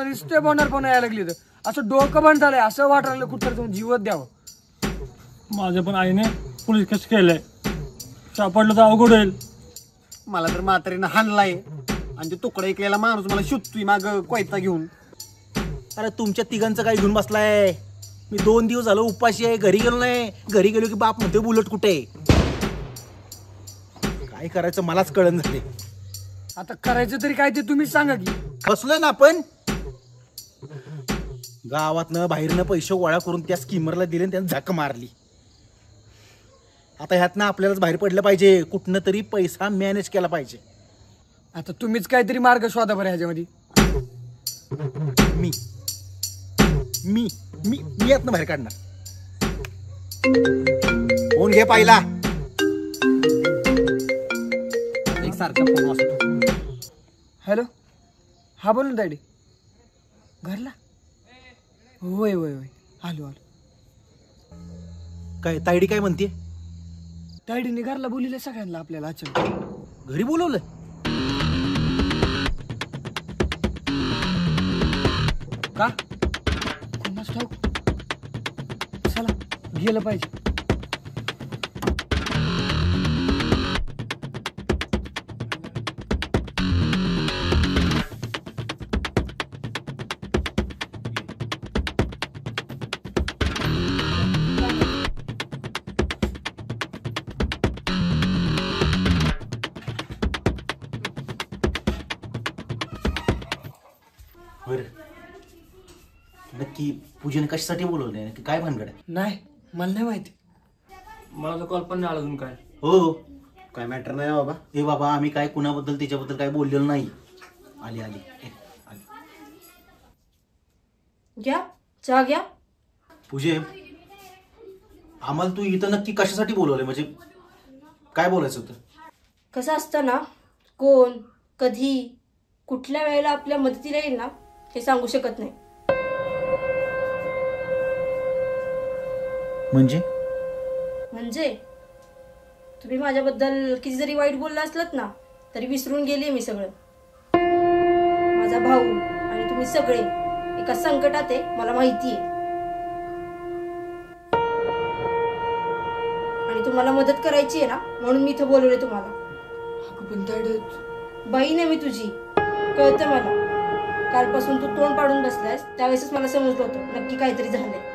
नुसते फोन यायला लागली. असं डोकं बंद झालंय. असं वाटायला लागलं कुठं जाऊन जीवत द्यावं. माझ्या पण आईने पोलीस केस केलंय. सापडलं तर अवघड होईल. मला तर म्हातारीनं हाणलाय, आणि ते तुकडा ऐकलेला माणूस मला शोधतोय माग कोयता घेऊन. अरे तुमच्या तिघांचं काय घेऊन बसलाय? मी 2 दिवस झालो उपाशी आहे, घरी गेलो नाही. घरी गेलो की बाप म्हणते बुलट कुठे. काय करायचं मलाच कळण झाले. आता करायचं तरी काय ते तुम्हीच सांगा की. बसलोय ना आपण गावातनं बाहेरनं पैसे गोळा करून त्या स्कीमरला दिले, त्यानं झक मारली. आता ह्यातनं आपल्यालाच बाहेर पडलं पाहिजे. कुठनं तरी पैसा मॅनेज केला पाहिजे. आता तुम्हीच काहीतरी मार्ग शोधा बरं ह्याच्यामध्ये. मी मी मी मी यातनं बाहेर काढणार. फोन घे पाहिला. एक सारखा फोन वाजतो. हॅलो, हा बोल ना डॅडी. घरला? होय आलो. काय तायडी काय म्हणते? डॅडीने घरला बोलिले सगळ्यांना आपल्याला. अचानक घरी बोलवलं? का? कोणाच ठाऊक. चला गेलं पाहिजे. नक्की पूजेने कशासाठी बोलवले? नक्की काय भानगड आहे? नाही मला नाही माहिती. मला तर कॉल पण नाही आला अजून. काय हो काय मॅटर नाही बाबा. ए बाबा आम्ही काय कुणाबद्दल तिच्याबद्दल काय बोललेलो नाही. आली घ्या चहा घ्या. पूजे आम्हाला तू इथं नक्की कशासाठी बोलवले? म्हणजे काय बोलायचं होतं? कसं असतं ना, कोण कधी कुठल्या वेळेला आपल्या मदतीला येईल ना हे सांगू शकत नाही. म्हणजे तुम्ही माझ्याबद्दल किती जरी वाईट बोलला असलात ना तरी विसरून गेली मी सगळं. माझा भाऊ आणि तुम्ही सगळे एका संकटात आहे मला माहिती आहे. आणि तुम्हाला मदत करायची आहे ना म्हणून मी इथं बोलवले तुम्हाला. बहीण आहे मी तुझी, कळतं मला. कालपासून तू तोंड पाडून बसलायस त्यावेळेसच मला समजलं होतं नक्की काहीतरी झालंय.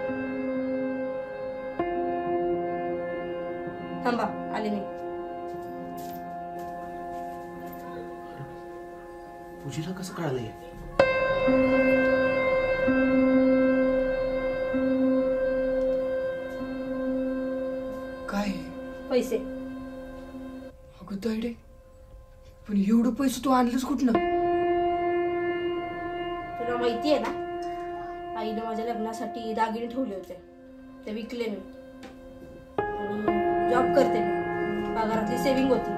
थांबा आले मी. पूजेला कसं कळालंय? पैसे. अगं तायडे, पण एवढं पैसे तू आणलंस कुठनं? तुला माहिती आहे ना, आईने माझ्या लग्नासाठी दागिने ठेवले होते, ते विकले मी. आणि जॉब करते मी, पगारातली सेव्हिंग होती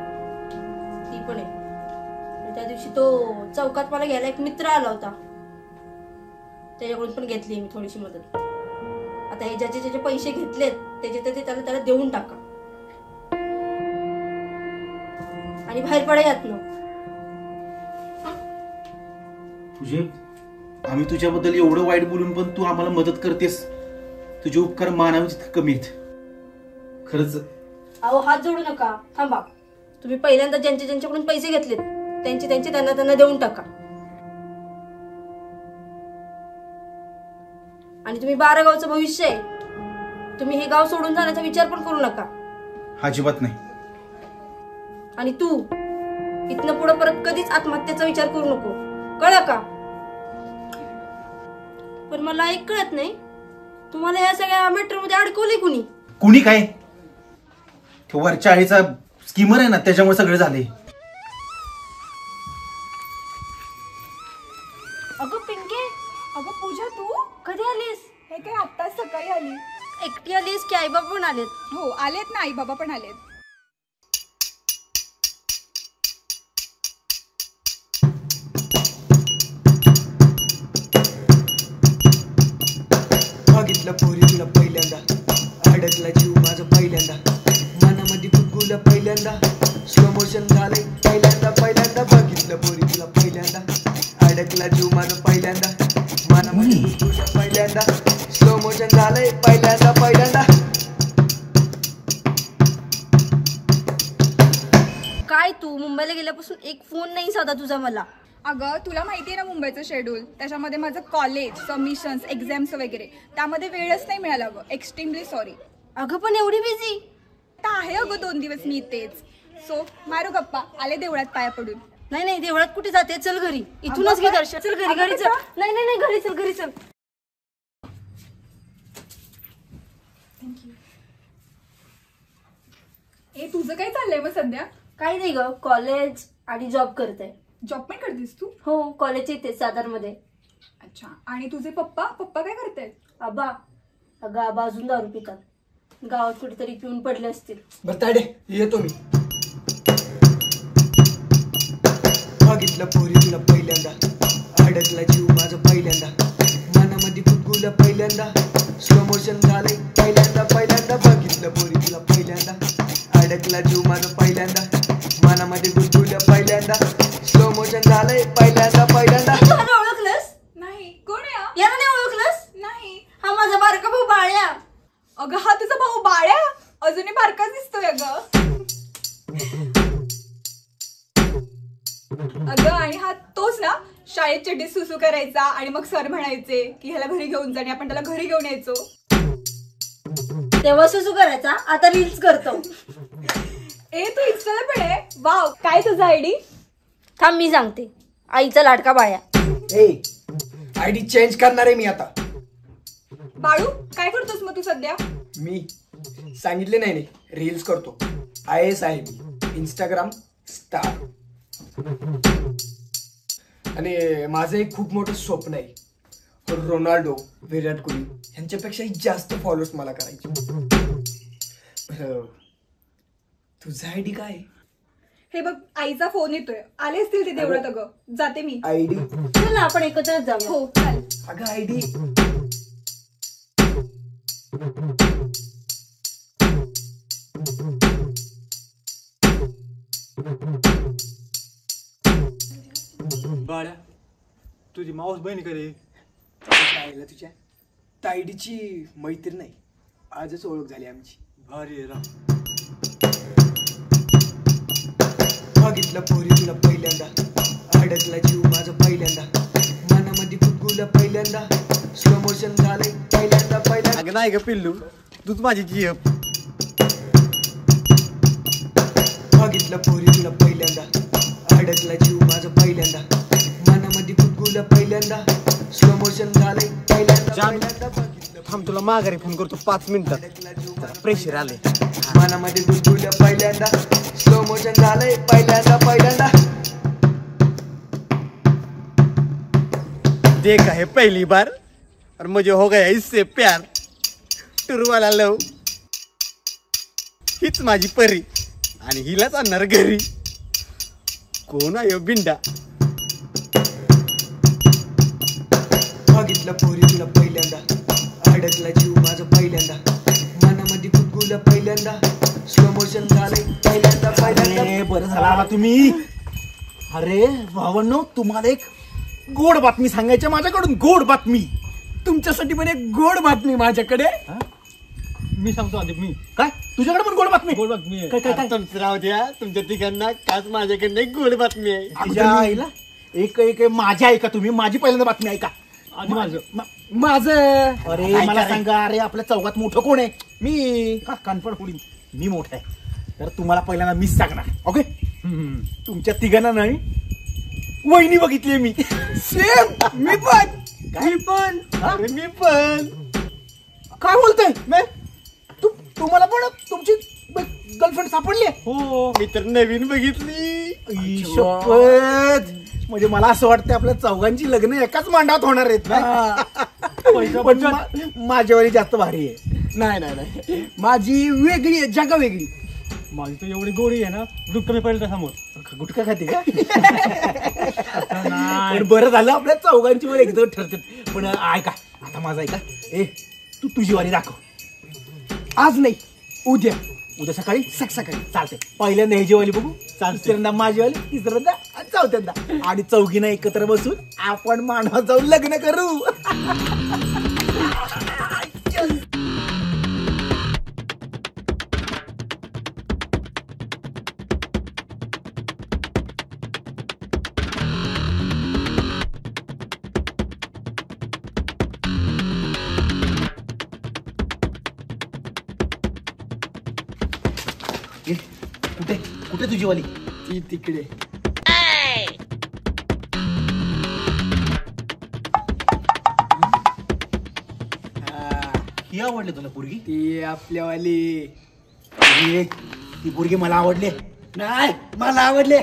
ती पण आहे. आणि त्या दिवशी तो चौकात मला घ्यायला एक मित्र आला होता, त्याच्याकडून पण घेतली मी थोडीशी मदत. आता हे ज्याचे ज्याचे पैसे घेतलेत त्याचे ते त्याला देऊन टाका आणि बाहेर पडा यातनं. तुझे आम्ही तुझ्याबद्दल एवढं वाईट बोलून पण तू आम्हाला मदत करतेस. तुझे उपकार मानावे तितके कमी आहेत खरंच. अहो हात जोडू नका, थांबा. तुम्ही पहिल्यांदा ज्यांच्याकडून पैसे घेतलेत त्यांचे त्यांना देऊन टाका. आणि तुम्ही 12 गावचं भविष्य आहे, तुम्ही हे गाव सोडून जाण्याचा विचार पण करू नका. अजिबात नाही. आणि तू इथनं पुढे परत कधीच आत्महत्येचा विचार करू नको, कळलं का? पण मला एक कळत नाही, तुम्हाला या सगळ्या मॅटर मध्ये अडकवले कुणी? कुणी काय? वरच्या आळीचा स्कीमर आहे ना, त्याच्यामुळे सगळे झाले. अगं पिंके, अगं पूजा, तू कधी आलीस? हे काय आत्ताच सकाळी आली. एकटी आलीस की आई बाबा पण आलेत? हो आलेत ना, आई बाबा पण आलेत. बघितलं पोरी तुला पहिल्यांदा, अडकला जीव माझा पहिल्यांदा, मनामध्ये गुदगुल्या पहिल्यांदा, स्लो मोशन झालंय पहिल्यांदा. बघितलं पोरी तुला पहिल्यांदा, अडकला जीव माझा पहिल्यांदा, मनामध्ये गुदगुल्या पहिल्यांदा, स्लो मोशन झालंय पहिल्यांदा. काय तू मुंबईला गेल्यापासून एक फोन नाही साधा तुझा मला? अगं तुला माहिती आहे ना मुंबईचं शेड्यूल, त्याच्यामध्ये माझं कॉलेज, सबमिशन्स, एक्झाम्स वगैरे, त्यामध्ये वेळच नाही मिळाला. अगं एक्स्ट्रीमली सॉरी. अगं पण एवढी बिझी तर आहे अगं 2 दिवस मी इथेच. सो मारू गप्पा, आले देवळात पाया पडून. नाही देवळात कुठे जाते? चल घरी, इथूनच घे दर्शन. चल घरी चल. नाही घरी चल. तुझं काय चाललंय मग सध्या? काही नाही ग, कॉलेज आणि जॉब करते. जॉब पण करतेस तू? हो, कॉलेज येते सातारमध्ये. अच्छा. आणि तुझे पप्पा काय करतायत? आबा अजून दारू पितात, गावात कुठेतरी पिऊन पडले असतील. बरं तायडे, येतो मी. बघितलं पोरी तुला पहिल्यांदा, अडकला जीव माझा पहिल्यांदा, मनामध्ये गुदगुल्या पहिल्यांदा, स्लो मोशन झालंय पहिल्यांदा. बघितलं पोरी तुला पहिल्यांदा, अडकला जीव माझा पहिल्यांदा, मनामध्ये गुदगुल्या पहिल्यांदा, स्लो मोशन झालंय पहिल्यांदा. ओळखलंस? नाही. कोण आहे? याला नाही ओळखलंस? नाही. हा माझा बारका भाऊ बाळ्या. अगं हा तुझा भाऊ बाळ्या? अजूनही बारकाच दिसतोय अगं. अगं आणि हा तोच ना, शाळेत चड्डी सुसू करायचा आणि मग सर म्हणायचे की ह्याला घरी घेऊन जा, आणि आपण त्याला घरी घेऊन यायचो. तेव्हा सुसू करायचा, आता रील्स करतो. तू इन्स्टाला पण आहे? वाव. काय तुझा आयडी? थांब मी सांगते. आईचा लाडका बाळ्या. आयडी चेंज करणार आहे मी आता. बाळू काय करतोस मग तू सध्या? मी सांगितले नाही, रील्स करतो. IAS आहे मी, इंस्टाग्राम स्टार. आणि माझं एक खूप मोठं स्वप्न आहे, रोनाल्डो, विराट कोहली यांच्यापेक्षाही जास्त फॉलोअर्स मला करायचे. तुझा आयडी काय? हे बघ, आईचा फोन येतोय, आले असतील ते देवळात. अगं जाते मी. आयडी? चल ना आपण एकत्रच जाऊ. हो चालेल. अगं आयडी? बाळ्या, तुझी मावस बहीण करे? तुझ्या तायडीची मैत्री नाही, आजच ओळख झाली आमची. भारी रा. बघितलं पोरी तुला पहिल्यांदा, अडकला जीव माझा पहिल्यांदा, मनामध्ये गुदगुल्या पहिल्यांदा, स्लो मोशन झालंय पहिल्यांदा. अगं नाही ग पिल्लू, तूच माझी जीएफ. बघितलं पोरी तुला पहिल्यांदा, अडकला जीव माझा पहिल्यांदा, मनामध्ये गुदगुल्या पहिल्यांदा, स्लो मोशन झालंय पहिल्यांदा. बघितलं थांब तुला माघारी फोन करतो 5 मिनिटात. प्रेशर आले. मनामध्ये गुदगुल्या पहिल्यांदा स्लो मोशन झालंय पहिल्यांदा. देखा है पहली बार और मुझे हो गया इससे प्यार. टुरवाला लव हीच माझी परी आणि हिलाच आणणार घरी. कोण आहे बिंडा? बघितलं पोरी तुला पहिल्यांदा, अडकला जीव माझा पहिल्यांदा. मनामध्ये गुदगुल्या पहिल्यांदा स्लो मोशन झालंय पहिल्यांदा. बरं झाला आला तुम्ही. अरे भावांनो, तुम्हाला एक गोड बातमी सांगायची माझ्याकडून. गोड बातमी तुमच्यासाठी पण एक गोड बातमी माझ्याकडे. मी सांगतो आधी. मी काय तुझ्याकडे पण गोड बातमी? गोड बातमी आहे. काय तुमचं राहू द्या, तुमच्या तिघांना खास माझ्याकडनं एक गोड बातमी आहे. तुझ्या आईला एक माझी ऐका तुम्ही. माझी पहिल्यांदा बातमी ऐका. आधी माझं. अरे मला सांगा, अरे आपल्या चौकात मोठं कोण आहे? मी. कानपड फोडीन. मी मोठा आहे. तर तुम्हाला पहिल्यांदा मीच सांगणार. ओके. तुमच्या तिघांना नाही, वहिनी बघितली मी. सेम. मी पण. काय बोलताय? तुम्हाला पण तुमची गर्लफ्रेंड सापडली? हो, मी तर नवीन बघितली. शपथ. म्हणजे मला असं वाटतं आपल्या चौघांची लग्न एकाच मांडात होणार आहेत ना. पण माझ्यावाली जास्त भारी आहे. नाही माझी वेगळी आहे, जगा वेगळी. माझी तर एवढी गोडी आहे ना, दुःख मी पहिलं समोर. गुटखा खाते का? पण बरं झालं आपल्या चौघांची वर एकदम ठरतात. पण ऐका आता माझा ऐका. तू तुझी वाली दाखव. आज नाही, उद्या. उद्या सकाळी? सकाळी. चालते. पहिल्यांदा ह्याची वाली बघू, दुसऱ्यांदा माझी वाली, तिसऱ्यांदा चौथ्यांदा, आणि चौघींना एकत्र बसून आपण मानवात जाऊन लग्न करू. कुठे तुझी वाली? ती तिकडे. ही आवडली तुला पोरगी? ती आपल्यावाली. ती पोरगी मला आवडली नाही, मला आवडले.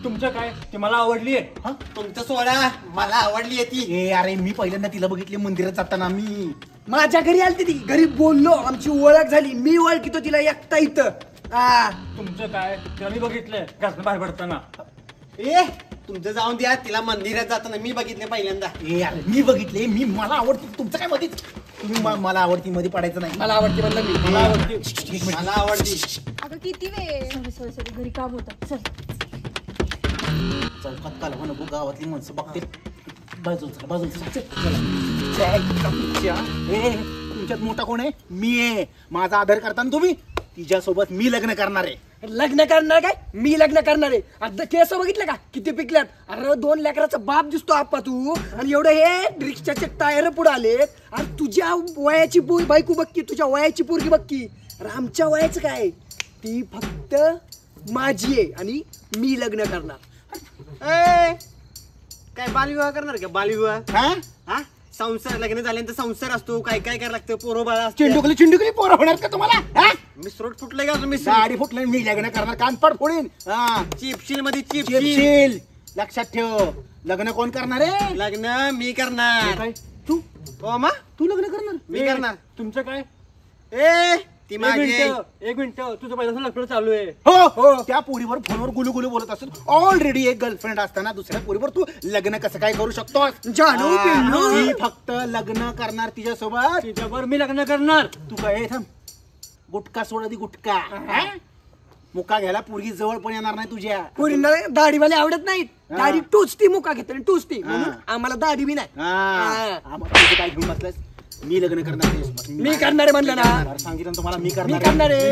तुमचं काय? ते मला आवडली आहे. तुमचं सोडा, मला आवडली आहे ती. अरे मी पहिल्यांदा तिला बघितली मंदिरात जाताना. मी माझ्या घरी आलती ती. घरी बोललो, आमची ओळख झाली. मी ओळखतो तिला एकटा इथं. तुमचं काय? तिला मी बघितलंय घरातून बाहेर पडताना. तुमचं जाऊन द्या, तिला मंदिरात जाताना मी बघितले पहिल्यांदा. अरे मी बघितले. मला आवडते. तुमचं काय मध्येच? तुम्ही मला आवडती मध्ये पडायचं नाही. मला आवडते म्हणलं मी. मला आवडते. मला आवडती. अगं किती वेळ. सॉरी घरी काम होतं. चल. चौकात काल नको, गावातली माणसं बघते. बाजूला तुमच्यात मोठा कोण आहे? मी आहे. माझा आदर करताना तुम्ही. तिच्यासोबत मी लग्न करणार आहे. लग्न करणार काय? मी लग्न करणार आहे. आता केस बघितलं का किती पिकल्यात? अरे 2 लेकराचा बाप दिसतो आप्पा तू. आणि एवढं हे रिक्षाचे टायर पुढे आलेत. आणि तुझ्या वयाची बायको बघकी, तुझ्या वयाची पोरगी बघकी. अरे आमच्या वयाचं काय? ती फक्त माझी आहे आणि मी लग्न करणार. काय बालविवाह करणार का? बालविवाह? हा संसार. लग्न झाल्यानंतर संसार असतो. काय काय करायला लागतं? पोरं बाळा असते. चिंडुकली पोरं होणार का तुम्हाला? मी स्रोट फुटले का? तुम्ही साडी फुटले. मी लग्न करणार. कानपड फोडीन. चिपशील मध्ये चिपशील. लक्षात ठेव. लग्न कोण करणार आहे? लग्न मी करणार. तू? मा तू लग्न करणार? मी करणार. तुमचं काय? ती माझी. एक मिनिट. तुझं पहिल्याचं लग्न चालू आहे. हो. त्या पोरीवर फोनवर गुलू बोलत असत. ऑलरेडी एक गर्लफ्रेंड असताना दुसऱ्या पोरीवर तू लग्न कसं काय करू शकतोस? ती फक्त लग्न करणार तिच्यासोबत. तिच्यावर मी लग्न करणार. तू काय थांब. गुटखा सोड आधी, गुटखा. मुका घ्यायला पोरगी जवळ पण येणार नाही तुझ्या. पोरींना दाढीवाले आवडत नाहीत. दाढी टोचती, मुका घेते टोचती. म्हणून आम्हाला दाढी बी नाही. काय घेऊन बसलास? मी लग्न करणार. मी करणारे म्हणलं ना. सांगितलं तुम्हाला मी मी करणार. करणार आहे.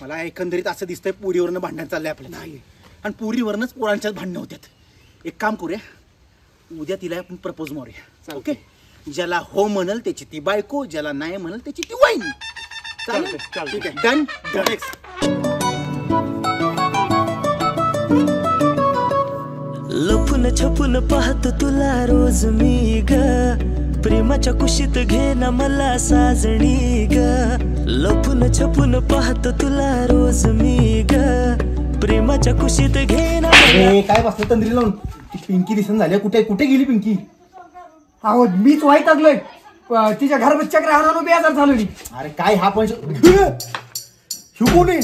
मला एकंदरीत असं दिसतंय पुरीवरनं भांडण चाललंय आपल्याला. आणि पुरीवरनच पोरांच्याच भांडणं होत्यात. एक काम करूया, उद्या तिला आपण प्रपोज मारूया. ओके. ज्याला हो म्हणल त्याची ती बायको, ज्याला नाही म्हणल त्याची ती वहिनी. चालेल? ठीक आहे. डन. लपून छपून पाहतो तुला रोज मी ग प्रेमाच्या कुशीत घे ना मला साजणी ग लपून छपून पाहतो तुला रोज मी ग प्रेमाच्या कुशीत घे ना काय बसलं तंद्री लावून पिंकी दिसन झाली कुठे कुठे गेली पिंकी अहो मीच वाईट लागलोय तिच्या घरात चक्र हाणून बेजार झालो मी अरे काय हा पण कोणी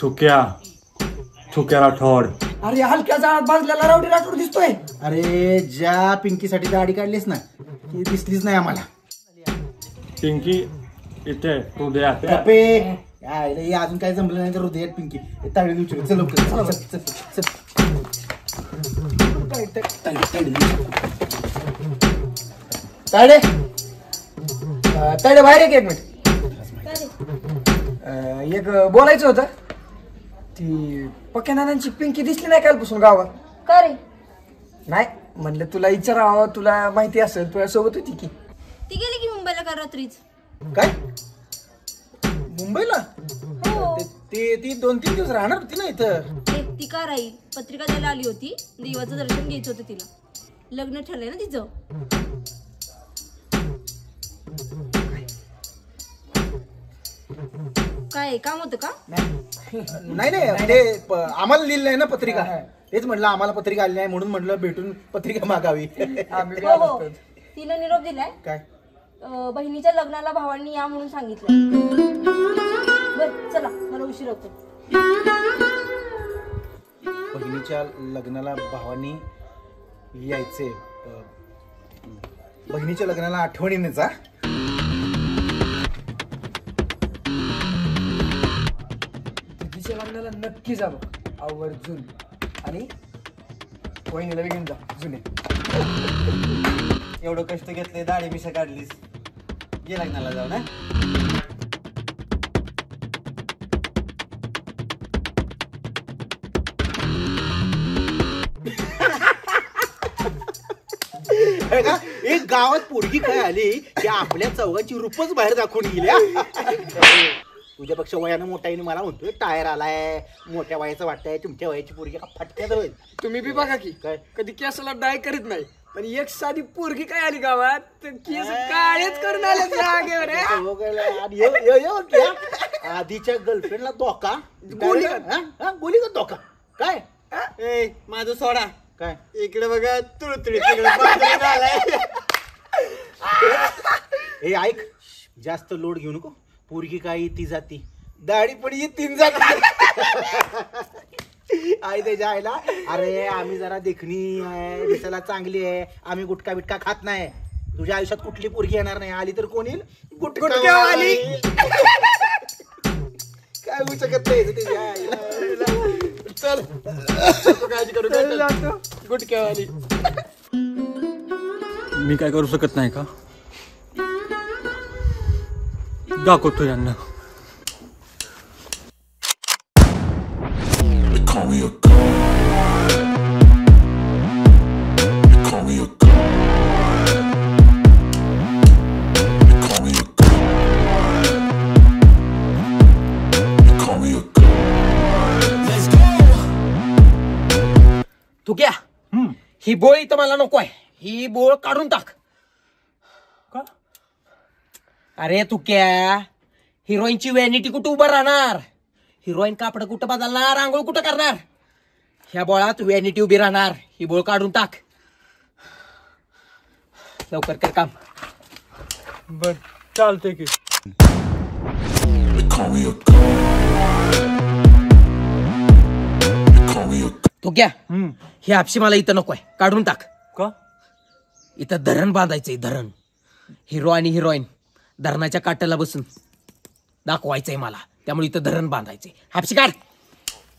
थुक्या राठोड अरे हलक्या जाळात बांधलेला रावडी राठोड दिसतोय अरे ज्या पिंकीसाठी दाढी काढलीस ना ती दिसलीच नाही आम्हाला पिंकी इथे हृदयात अजून काय जमलं नाही तर हृदयात पिंकी ताळी विचारू चल लवकर ताडे ताडे बाहेर एक मिनिट एक बोलायचं होतं ती पक्या नानांची पिंकी दिसली नाही कालपासून गावात का रे नाही म्हणलं तुला विचारावं तुला माहिती असेल तुझ्या सोबत होती की ती गेली की मुंबईला काल रात्रीच काय मुंबईला ती 2-3 दिवस राहणार होती ना इथं ती का राहील पत्रिका द्यायला आली होती देवाचं दर्शन घ्यायचं होतं तिला लग्न ठरलंय ना तिचं काय काम होतं का नाही ते आम्हाला लिहिलंय ना पत्रिका तेच म्हटलं आम्हाला पत्रिका आली नाही म्हणून म्हटलं भेटून पत्रिका मागावी तिला निरोप दिलाय काय बहिणीच्या लग्नाला भावांनी या म्हणून सांगितलं बर चला मला उशीर होतो बहिणीच्या लग्नाला भावांनी यायचे बहिणीच्या लग्नाला आठवणीने जा तिच्या लग्नाला नक्की जावं आवर्जून आणि वहिनीला घेऊन जा जुने एवढं कष्ट घेतले दाढी मिशा काढलीस ये लग्नाला जाऊ ना एक गावात पोरगी काय आली की आपल्या चौघांची रूपच बाहेर दाखवून गेली तुझ्यापेक्षा वयानं मोठ्याने मला म्हणतोय टायर आलाय मोठ्या वयाचं वाटतंय तुमच्या वयाची पोरगी का फटक्यात होईल तुम्ही बी बघा की काय कधी केसाला डाय करीत नाही पण एक साधी पोरगी काय आली गावात तर केस काळेच करून आले जागेवर आधीच्या गर्लफ्रेंडला धोका गोली का धोका काय माझं सोडा काय इकडे बघा तुळतुळी हे ऐक जास्त लोड घेऊ नको पोरगी काय ती जाती दाढी पण ही 3 जाती आई त्याच्या आईला अरे आम्ही जरा देखणी आहे दिसायला चांगली आहे आम्ही गुटखा बिटका खात नाही तुझ्या आयुष्यात कुठली पोरगी येणार नाही आली तर कोण येईल गुटखावाली काय होऊ शकत नाही त्याच्या आईला चल काळजी करू गुटख्यावाली मी काय करू शकत नाही का दाखवतो यांना तू क्या ही बोळ इथं मला नको आहे ही बोळ काढून टाक अरे तू क्या हिरोईनची व्हॅनिटी कुठं उभं राहणार हिरोईन कापड कुठं बदलणार आंघोळ कुठं करणार ह्या बोळात व्हॅनिटी उभी राहणार ही बोळ काढून टाक लवकर कर काम बर चालतंय की तू क्या ही आपशी मला इथं नको आहे काढून टाक का इथं धरण बांधायचंय धरण हिरो आणि हिरोईन धरणाच्या काट्याला बसून दाखवायचंय मला त्यामुळे इथं धरण बांधायचंय हापशी काढ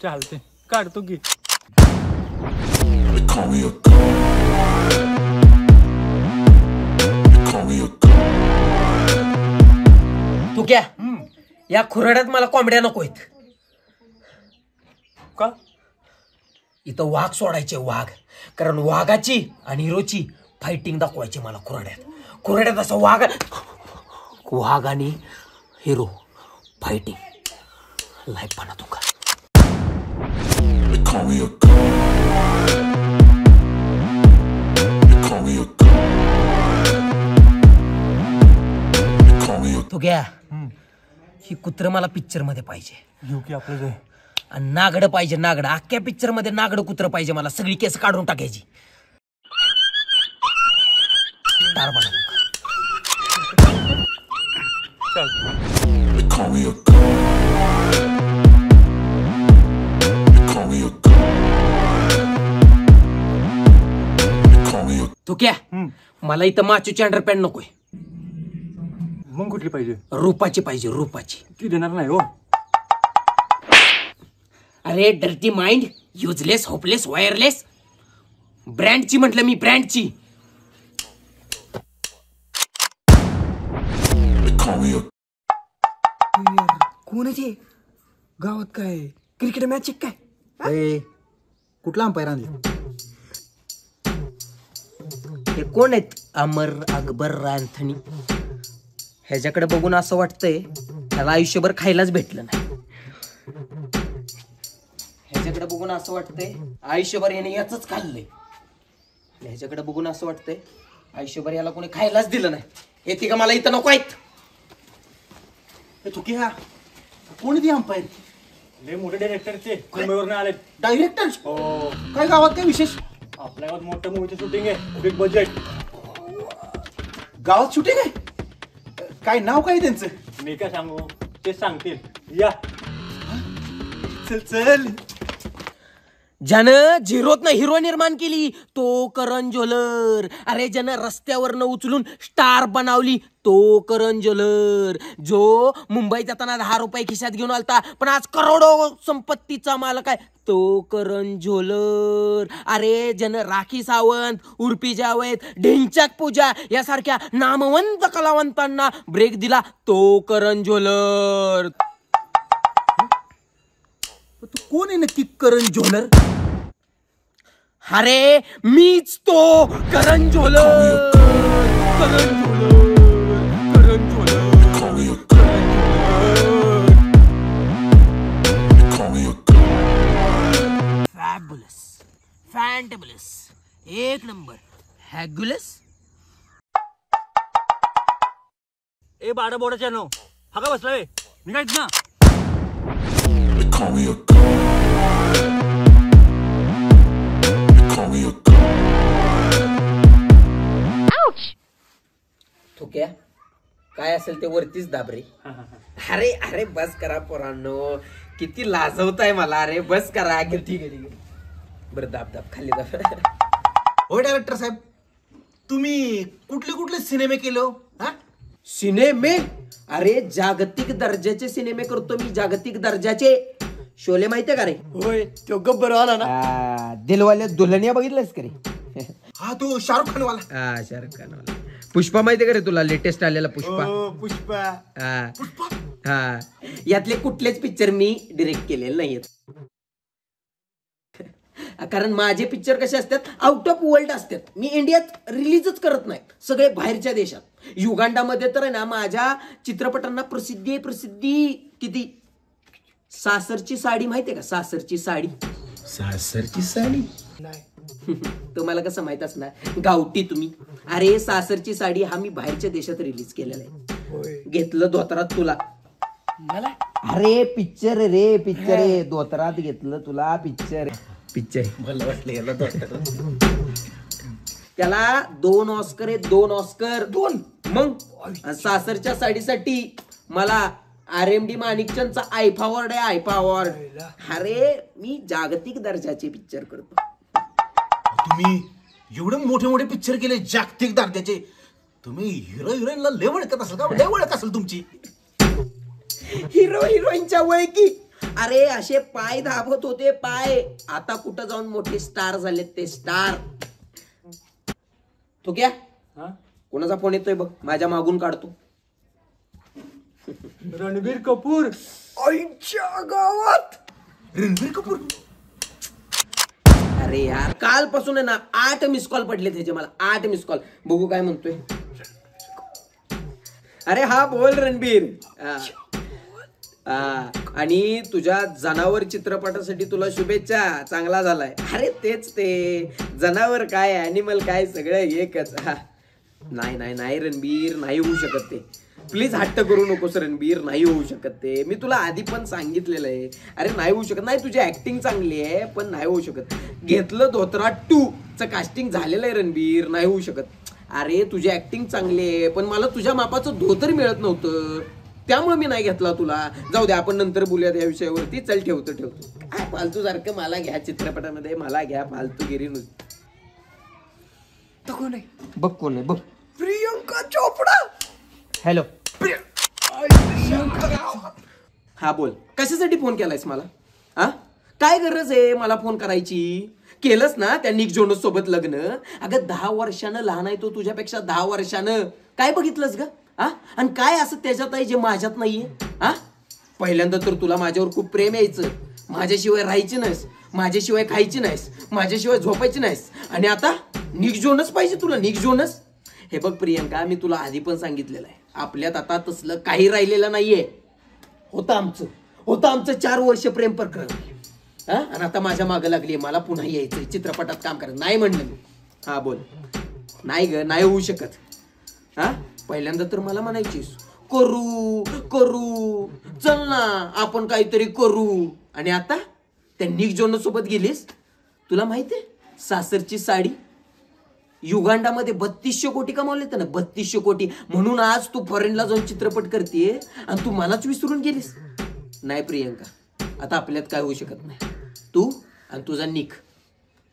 चालते काढतो की तू क्या या खुराड्यात मला कोंबड्या नको आहेत का इथं वाघ सोडायचे वाघ कारण वाघाची आणि हिरोची फायटिंग दाखवायची मला खुराड्यात असं वाघ आणि हिरो फायटिंग लाईफ पाना तू का तो घ्या ही कुत्र मला पिक्चर मध्ये पाहिजे. घेऊ की आपलं आणि नागड पाहिजे, नागड अख्ख्या पिक्चर मध्ये नागड कुत्र पाहिजे मला. सगळी केस काढून टाकायची. तो क्या मला इथं माचूची अंडरपॅन्ट नकोय. मग कुठली पाहिजे? रूपाची पाहिजे, रूपाची. ती देणार नाही हो. अरे dirty mind, useless, hopeless, wireless. ब्रँडची म्हटलं मी, ब्रँडची. कोणाचे गावात काय क्रिकेट मॅच काय? कुठला अंपायर आणले? हे कोण आहेत? अमर अकबर अँथनी. ह्याच्याकडे बघून असं वाटतंय त्याला आयुष्यभर खायलाच भेटलं नाही. ह्याच्याकडे बघून असं वाटतंय आयुष्यभर याने याच खाल्लंय. ह्याच्याकडे बघून असं वाटतंय आयुष्यभर याला कोणी खायलाच दिलं नाही. हे तिघं मला इथं नको आहेत. चुकी हा कोणी ती अंपायर? लय मोठे डायरेक्टरचे मुंबईवरून आले. डायरेक्टर? हो. काय गावात काय विशेष? आपल्या गावात मोठ्या मूवीचं शूटिंग आहे, बिग बजेट. गावात शूटिंग आहे? काय नाव काय त्यांचं? मी काय सांगू, ते सांगतील. या चल चल. ज्यानं झिरोतनं हिरो निर्माण केली तो करण जोहर. अरे ज्यानं रस्त्यावरनं उचलून स्टार बनवली तो करण जोहर. जो मुंबईत जाताना 10 रुपये खिशात घेऊन आलता पण आज करोडो संपत्तीचा मालक आहे तो करण जोहर. अरे ज्यानं राखी सावंत, उर्फी जावेद, ढिंच्याक पूजा यासारख्या नामवंत कलावंतांना ब्रेक दिला तो करण जोहर. तू कोण आहे नक्की करण जोहर? अरे मीच तो करण जोहर. करण जोहर, करण जोहर, फॅबुलस, फॅन्टेबुलस, एक नंबर, हॅग्युलस. ए बारा बोर्डाच्या नो हा का बसला वे निघायच ना. थोक्या काय असेल ते वरतीच दाबरे. अरे अरे बस करा पोरांनो, किती लाजवताय मला. अरे बस करा. ठीक आहे बरं, दाब दाब खाली दाब. हो डायरेक्टर साहेब, तुम्ही कुठले कुठले सिनेमे केले हो? सिनेमे? अरे जागतिक दर्जाचे सिनेमे करतो मी, जागतिक दर्जाचे. शोले माहितीये का रे? होय, तो गब्बर आला ना. दिलवाले दुल्हनिया बघितलंस का रे? हा तो शाहरुख खान वाला. हा शाहरुख खान वाला. पुष्पा माहितीये का रे तुला? लेटेस्ट आलेला पुष्पा. पुष्पा. हा यातले कुठलेच पिक्चर मी डिरेक्ट केलेले नाहीयेत. कारण माझे पिक्चर कसे असतात, आउट ऑफ वर्ल्ड असतात. मी इंडियात रिलीजच करत नाही, सगळे बाहेरच्या देशात. युगांडामध्ये तर आहे ना माझ्या चित्रपटांना प्रसिद्धी किती. सासरची साडी माहितीये का? सासरची साडी. सासरची साडी नाही तुम्हाला कसं माहित असणार, गावठी तुम्ही. अरे सासरची साडी हा मी बाहेरच्या देशात रिलीज केलेला आहे. घेतलं धोतरात तुला मला. अरे पिक्चर रे, पिक्चर आहे. धोतरात घेतलं तुला पिक्चर. मला वाटलं याला त्याला 2 ऑस्कर आहे. 2 ऑस्कर. 2 मग सासरच्या साडीसाठी मला RMD माणिकचंदचा आयफा अवॉर्ड आहे. IIFA award. अरे मी जागतिक दर्जाचे पिक्चर करतो. तुम्ही एवढे मोठे मोठे पिक्चर केले जागतिक दर्जाचे. तुम्ही हिरो हिरोईनला लय ओळखत असाल का? लय ओळख असेल तुमची. हिरो हिरोईनच्या वय की. अरे असे पाय दाबत होते पाय. आता कुठं जाऊन मोठे स्टार झालेत ते स्टार. तो क्या कोणाचा फोन येतोय बघ, माझ्या मागून काढतो. रणबीर कपूर. आईच्या गावात रणबीर कपूर. अरे यार कालपासून आहे ना 8 मिस कॉल पडले त्याचे मला. 8 मिस कॉल. बघू काय म्हणतोय. अरे हा बोल रणबीर. आणि तुझ्या जनावर चित्रपटासाठी तुला शुभेच्छा. चांगला झालाय. अरे तेच ते जनावर काय ॲनिमल काय सगळं एकच. नाही नाही नाही रणबीर, नाही होऊ शकत ते. प्लीज हट्ट करू नकोस रणबीर, नाही होऊ शकत ते. मी तुला आधी पण सांगितलेलं आहे. अरे नाही होऊ शकत. नाही तुझी ऍक्टिंग चांगली आहे पण नाही होऊ शकत. घेतलं धोत्रा 2 चं कास्टिंग झालेलं आहे रणबीर, नाही होऊ शकत. अरे तुझी ऍक्टिंग चांगली आहे पण मला तुझ्या मापाचं धोतर मिळत नव्हतं, त्यामुळे मी नाही घेतला तुला. जाऊ दे, आपण नंतर बोलूयात या विषयावरती. चल ठेवतो. काय फालतू सारखं मला घ्या चित्रपटामध्ये, मला घ्या फालतूगिरी नुसती. तर कोण आहे? बघ कोण आहे बघ. प्रियंका चोपडा. हॅलो. हा बोल, कशासाठी फोन केलायस मला? हा काय गरज आहे मला फोन करायची? केलंस ना त्या निक जोनस सोबत लग्न. अगं 10 वर्षानं लहान आहे तो तुझ्यापेक्षा, 10 वर्षानं. काय बघितलंस ग? हा आणि काय असं त्याच्यात आहे जे माझ्यात नाहीये? हा पहिल्यांदा तर तुला माझ्यावर खूप प्रेम यायचं, माझ्याशिवाय राहायची नाहीस, माझ्याशिवाय खायची नाहीस, माझ्याशिवाय झोपायची नाहीस, आणि आता निक जोनस पाहिजे तुला, निक जोनस. हे बघ प्रियंका, मी तुला आधी पण सांगितलेलं आहे, आपल्यात आता तसलं काही राहिलेलं नाहीये. होतं आमचं 4 वर्ष प्रेम प्रकरण. हा आणि आता माझ्या मागं लागली, मला पुन्हा यायचंय चित्रपटात काम करायचं. नाही म्हणलं मी. हा बोल. नाही ग, नाही होऊ शकत. हा पहिल्यांदा तर मला म्हणायचीस करू चल ना आपण काहीतरी करू, आणि आता त्या निक जोनस सोबत गेलीस. तुला माहितीये सासरची साडी युगांडामध्ये 3200 कोटी कमावले ना, 3200 कोटी. म्हणून आज तू फॉरेनला जाऊन चित्रपट करतेय आणि तू मलाच विसरून गेलीस. नाही प्रियंका, आता आपल्यात काय होऊ शकत नाही. तू आणि तुझा निक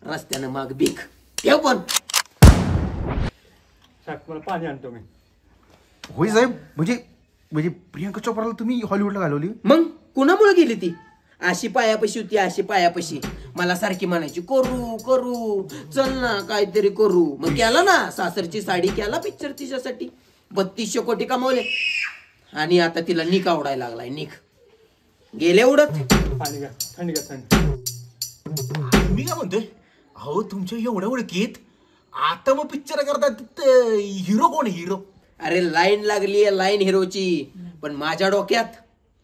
रस्त्यानं माग बीक ठेव. पण पाणी आणतो मी. होय साहेब, म्हणजे प्रियंका चोपडाला तुम्ही हॉलिवूडला घालवली? मग कुणामुळे गेली ती? अशी पायापशी होती, अशी पायापशी. मला सारखी म्हणायची करू चल ना काहीतरी करू. मग केला ना, सासरची साडी केला पिक्चर तिच्यासाठी. 3200 कोटी कमावले आणि आता तिला निक आवडायला लागलाय. निक गेले उडत. पाणी घ्या, थंडी घ्या, थंडी. मी काय म्हणतोय, अहो तुमच्या एवढ्या ओळखीत आता मग पिक्चर करतात हिरो कोण? हिरो? अरे लाईन लागली आहे लाईन हिरोची, पण माझ्या डोक्यात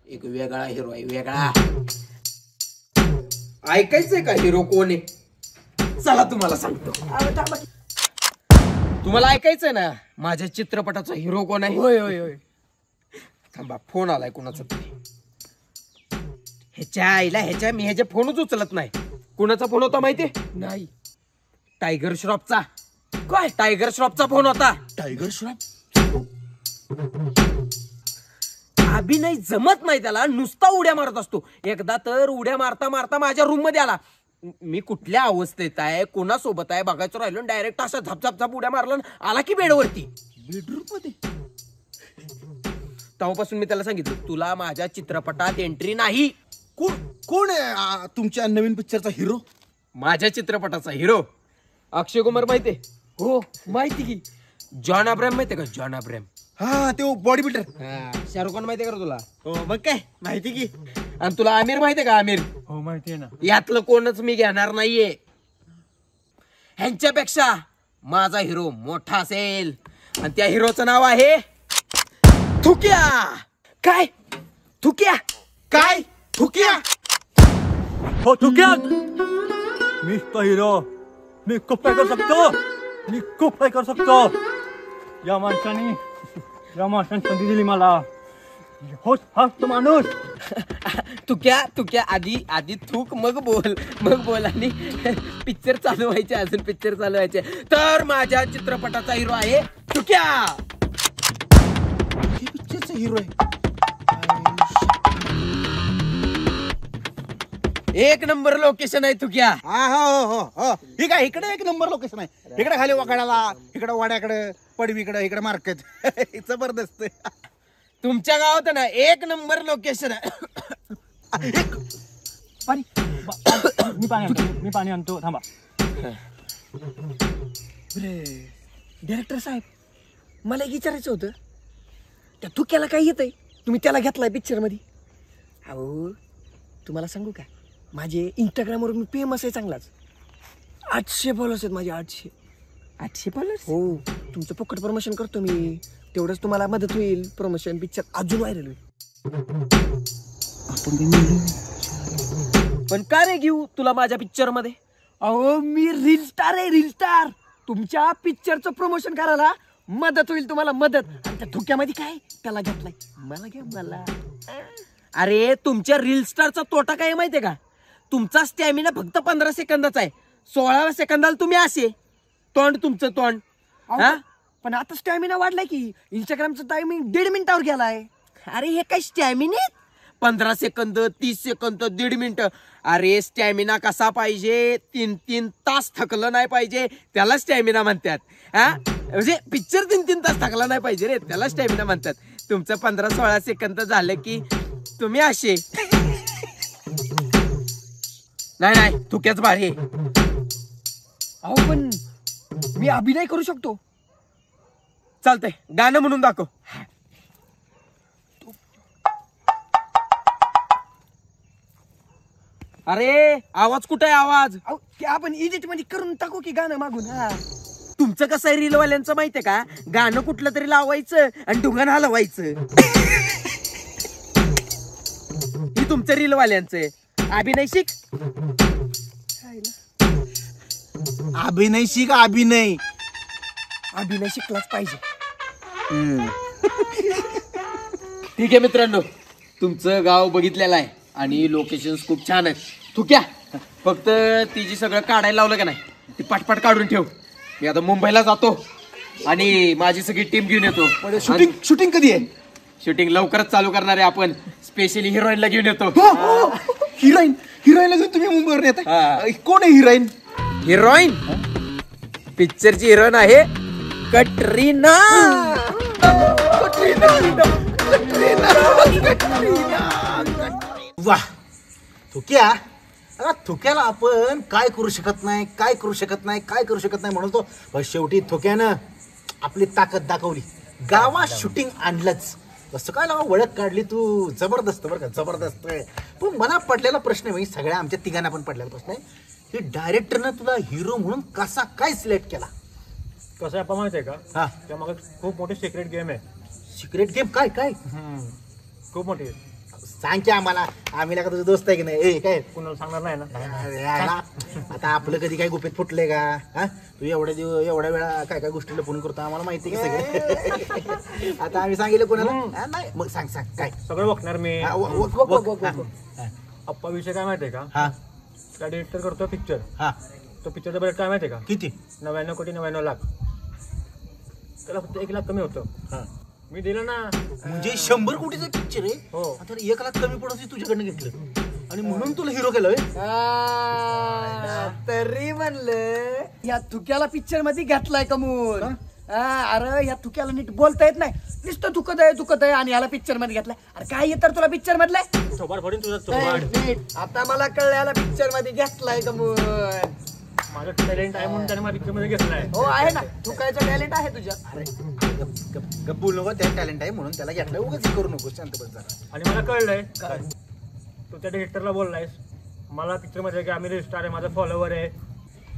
एक वेगळा हिरो आहे, वेगळा. ऐकायचंय का हिरो कोण आहे? चला तुम्हाला सांगतो. तुम्हाला ऐकायचंय ना माझ्या चित्रपटाचा हिरो कोण आहे? होय. थांबा, फोन आलाय कोणाचा तरी. मी ह्याचे फोनच उचलत नाही. कोणाचा फोन होता माहितीये? नाही. टायगर श्रॉफचा. काय टायगर श्रॉफचा फोन होता? टायगर श्रॉफ अभिनय जमत नाही त्याला, नुसता उड्या मारत असतो. एकदा तर उड्या मारता मारता माझ्या रूम मध्ये आला. मी कुठल्या अवस्थेत आहे, कोणासोबत आहे बघायचं राहिलो, डायरेक्ट असा झप उड्या मारला, आला की बेडवरती. बेडरूम मध्ये. तेव्हापासून मी त्याला सांगितलं तुला माझ्या चित्रपटात एंट्री नाही. कोण आहे तुमच्या नवीन पिक्चरचा हिरो? माझ्या चित्रपटाचा हिरो अक्षय कुमार माहितीये? हो माहिती की. जॉन अब्राहम माहितीये का? John Abraham. हा ते बॉडी बिल्डर. शाहरुख खान माहितीये का तुला? हो मग काय माहिती की. आणि तुला आमिर माहितीये का? आमिर. हो माहितीये ना. यातलं कोणच मी घेणार नाहीये. ह्यांच्यापेक्षा माझा हिरो मोठा असेल, आणि त्या हिरोचं नाव आहे थुक्या. काय? थुक्या? काय थुक्या? हो थुक्या, मी तो हिरो. मी खूप काय करू शकतो. या माणसाने संधी दिली मला. होच हा तो माणूस. तुक्या आधी थूक मग बोल आणि पिक्चर चालू व्हायचे, अजून पिक्चर चालू व्हायचे. तर माझ्या चित्रपटाचा हिरो आहे तुक्या. हे पिक्चरचा हिरो आहे. एक नंबर लोकेशन आहे तुक्या. हो ठीक आहे. इकडे एक नंबर लोकेशन आहे. इकडे खाली वाकडाला, इकडे वाड्याकडे, पडवीकडे, इकडे मार्केट. जबरदस्त. तुमच्या गावात ना एक नंबर लोकेशन आहे. मी पाणी आणतो थांबा. डायरेक्टर साहेब, मला एक विचारायचं होतं, त्या तुक्याला काय येतंय? तुम्ही त्याला घेतलाय पिक्चर मध्ये. अहो तुम्हाला सांगू का, माझे इंस्टाग्रामवर मी फेमस आहे चांगलाच. 800 फॉलोअर्स आहेत माझे. 800 फॉलोअर्स. हो, तुमचं फुकट प्रमोशन करतो मी, तेवढंच तुम्हाला मदत होईल. प्रमोशन पिक्चर अजून व्हायरल होईल. पण का रे घेऊ तुला माझ्या पिक्चर मध्ये? अहो मी रील स्टार आहे, रील स्टार. तुमच्या पिक्चरचं प्रमोशन करायला मदत होईल तुम्हाला मदत. आणि त्या धुक्यामध्ये काय त्याला घेतलाय, मला घ्या मला. अरे तुमच्या रील स्टारचा तोटा काय माहितीये का, तुमचा स्टॅमिना फक्त 15 सेकंदाचा आहे. 16व्या सेकंदाला तुम्ही असे तोंड तुमचं तोंड. पण आता स्टॅमिना वाढलाय की, इंस्टाग्रामचं टायमिंग 1.5 मिनिटावर गेलाय. अरे हे काय स्टॅमिना, 15 सेकंद 30 सेकंद 1.5 मिनिट. अरे स्टॅमिना कसा पाहिजे, 3 तास थकलं नाही पाहिजे, त्याला स्टॅमिना म्हणतात. म्हणजे पिक्चर 3 तास थकला नाही पाहिजे रे, त्याला स्टॅमिना म्हणतात. तुमचं 15-16 सेकंद झालं की तुम्ही असे. नाही धुक्याच भारी. अहो पण मी अभिनय करू शकतो. चालतंय, गाणं म्हणून दाखव. अरे आवाज कुठे आहे आवाज? ते आपण एडिट मध्ये करून टाकू की गाणं मागून. तुमचं कसं आहे रीलवाल्यांचं माहितीये का, गाणं कुठलं तरी लावायचं आणि ढुंगण हलवायचं. ही तुमचं रीलवाल्यांचं. अभिनय शिक. अभिनय शिक. अभिनय शिकलाच पाहिजे. ठीक आहे मित्रांनो, तुमचं गाव बघितलेलं आहे आणि लोकेशन खूप छान आहेत. थुक्या फक्त ती जी सगळं काढायला लावलं का नाही, ती पटपट काढून ठेव. मी आता मुंबईला जातो आणि माझी सगळी टीम घेऊन येतो. शूटिंग कधी आहे? शूटिंग लवकरच चालू करणार आहे आपण. स्पेशली हिरोईनला घेऊन येतो. हिरोईनला घेऊन तुम्ही मुंबईवर येताय? कोण आहे हिरोईन? हिरोईन पिक्चरची हिरोईन आहे कटरीना. वाह थुक्या, थुक्याला आपण काय करू शकत नाही म्हणतो. पण शेवटी थुक्यानं आपली ताकद दाखवली, गावात शूटिंग आणलंच. कसं काय लावा ओळख काढली तू, जबरदस्त बरं का, जबरदस्त. पण मला पडलेला प्रश्न आहे, सगळ्या आमच्या तिघांना पण पडलेला प्रश्न आहे की डायरेक्टरनं तुला हिरो म्हणून कसा काय सिलेक्ट केला? कसं आपण माहिती आहे का, त्यामागे खूप मोठी सिक्रेट गेम आहे. Secret game? काय काय? खूप मोठी. सांग की आम्हाला, आम्ही का तुझं दोस्त आहे की नाही? काय कुणाला सांगणार नाही ना. आता आपलं कधी काय गुपित फुटले का? तू एवढ्या वेळा काय काय गोष्टीला फोन करतो, आम्हाला माहिती की सगळे. आता आम्ही सांगितलं कोणाला नाही, मग सांग काय सगळं बघणार मी. अप्पा विषय काय माहितीये का, त्या डिरेक्टर करतो पिक्चर. तो पिक्चरचा बजेट काय माहितीये का किती? 99,99,00,000. त्याला फक्त 1 लाख कमी होतं. मी दिलं ना. म्हणजे 100 कोटीचं पिक्चर आहे. आता 1 लाख कमी पडत तुझ्याकडनं घेतलं आणि म्हणून तुला हिरो केलं. तरी म्हणलं या थुक्याला पिक्चर मध्ये घातलाय कमून. अरे या थुक्याला नीट बोलता येत नाही, नुसतं दुखत आहे आणि याला पिक्चर मध्ये घातलाय. अरे काय येतं तुला पिक्चर मधलाय? आता मला कळलं, याला पिक्चर मध्ये घेतलाय कमून. माझं टॅलेंट आहे म्हणून त्याने मला पिक्चर मध्ये घेतलाय. हो आहे ना, थुकायचं टॅलेंट आहे तुझ्या. गप बोल नको, त्या टॅलेंट आहे म्हणून त्याला घेतलंय, उगाच करू नको, शांत बस जरा. आणि मला कळलंय तू त्या डिरेक्टरला बोललायस मला पिक्चर मध्ये की आम्ही स्टार आहे, माझा फॉलोवर आहे,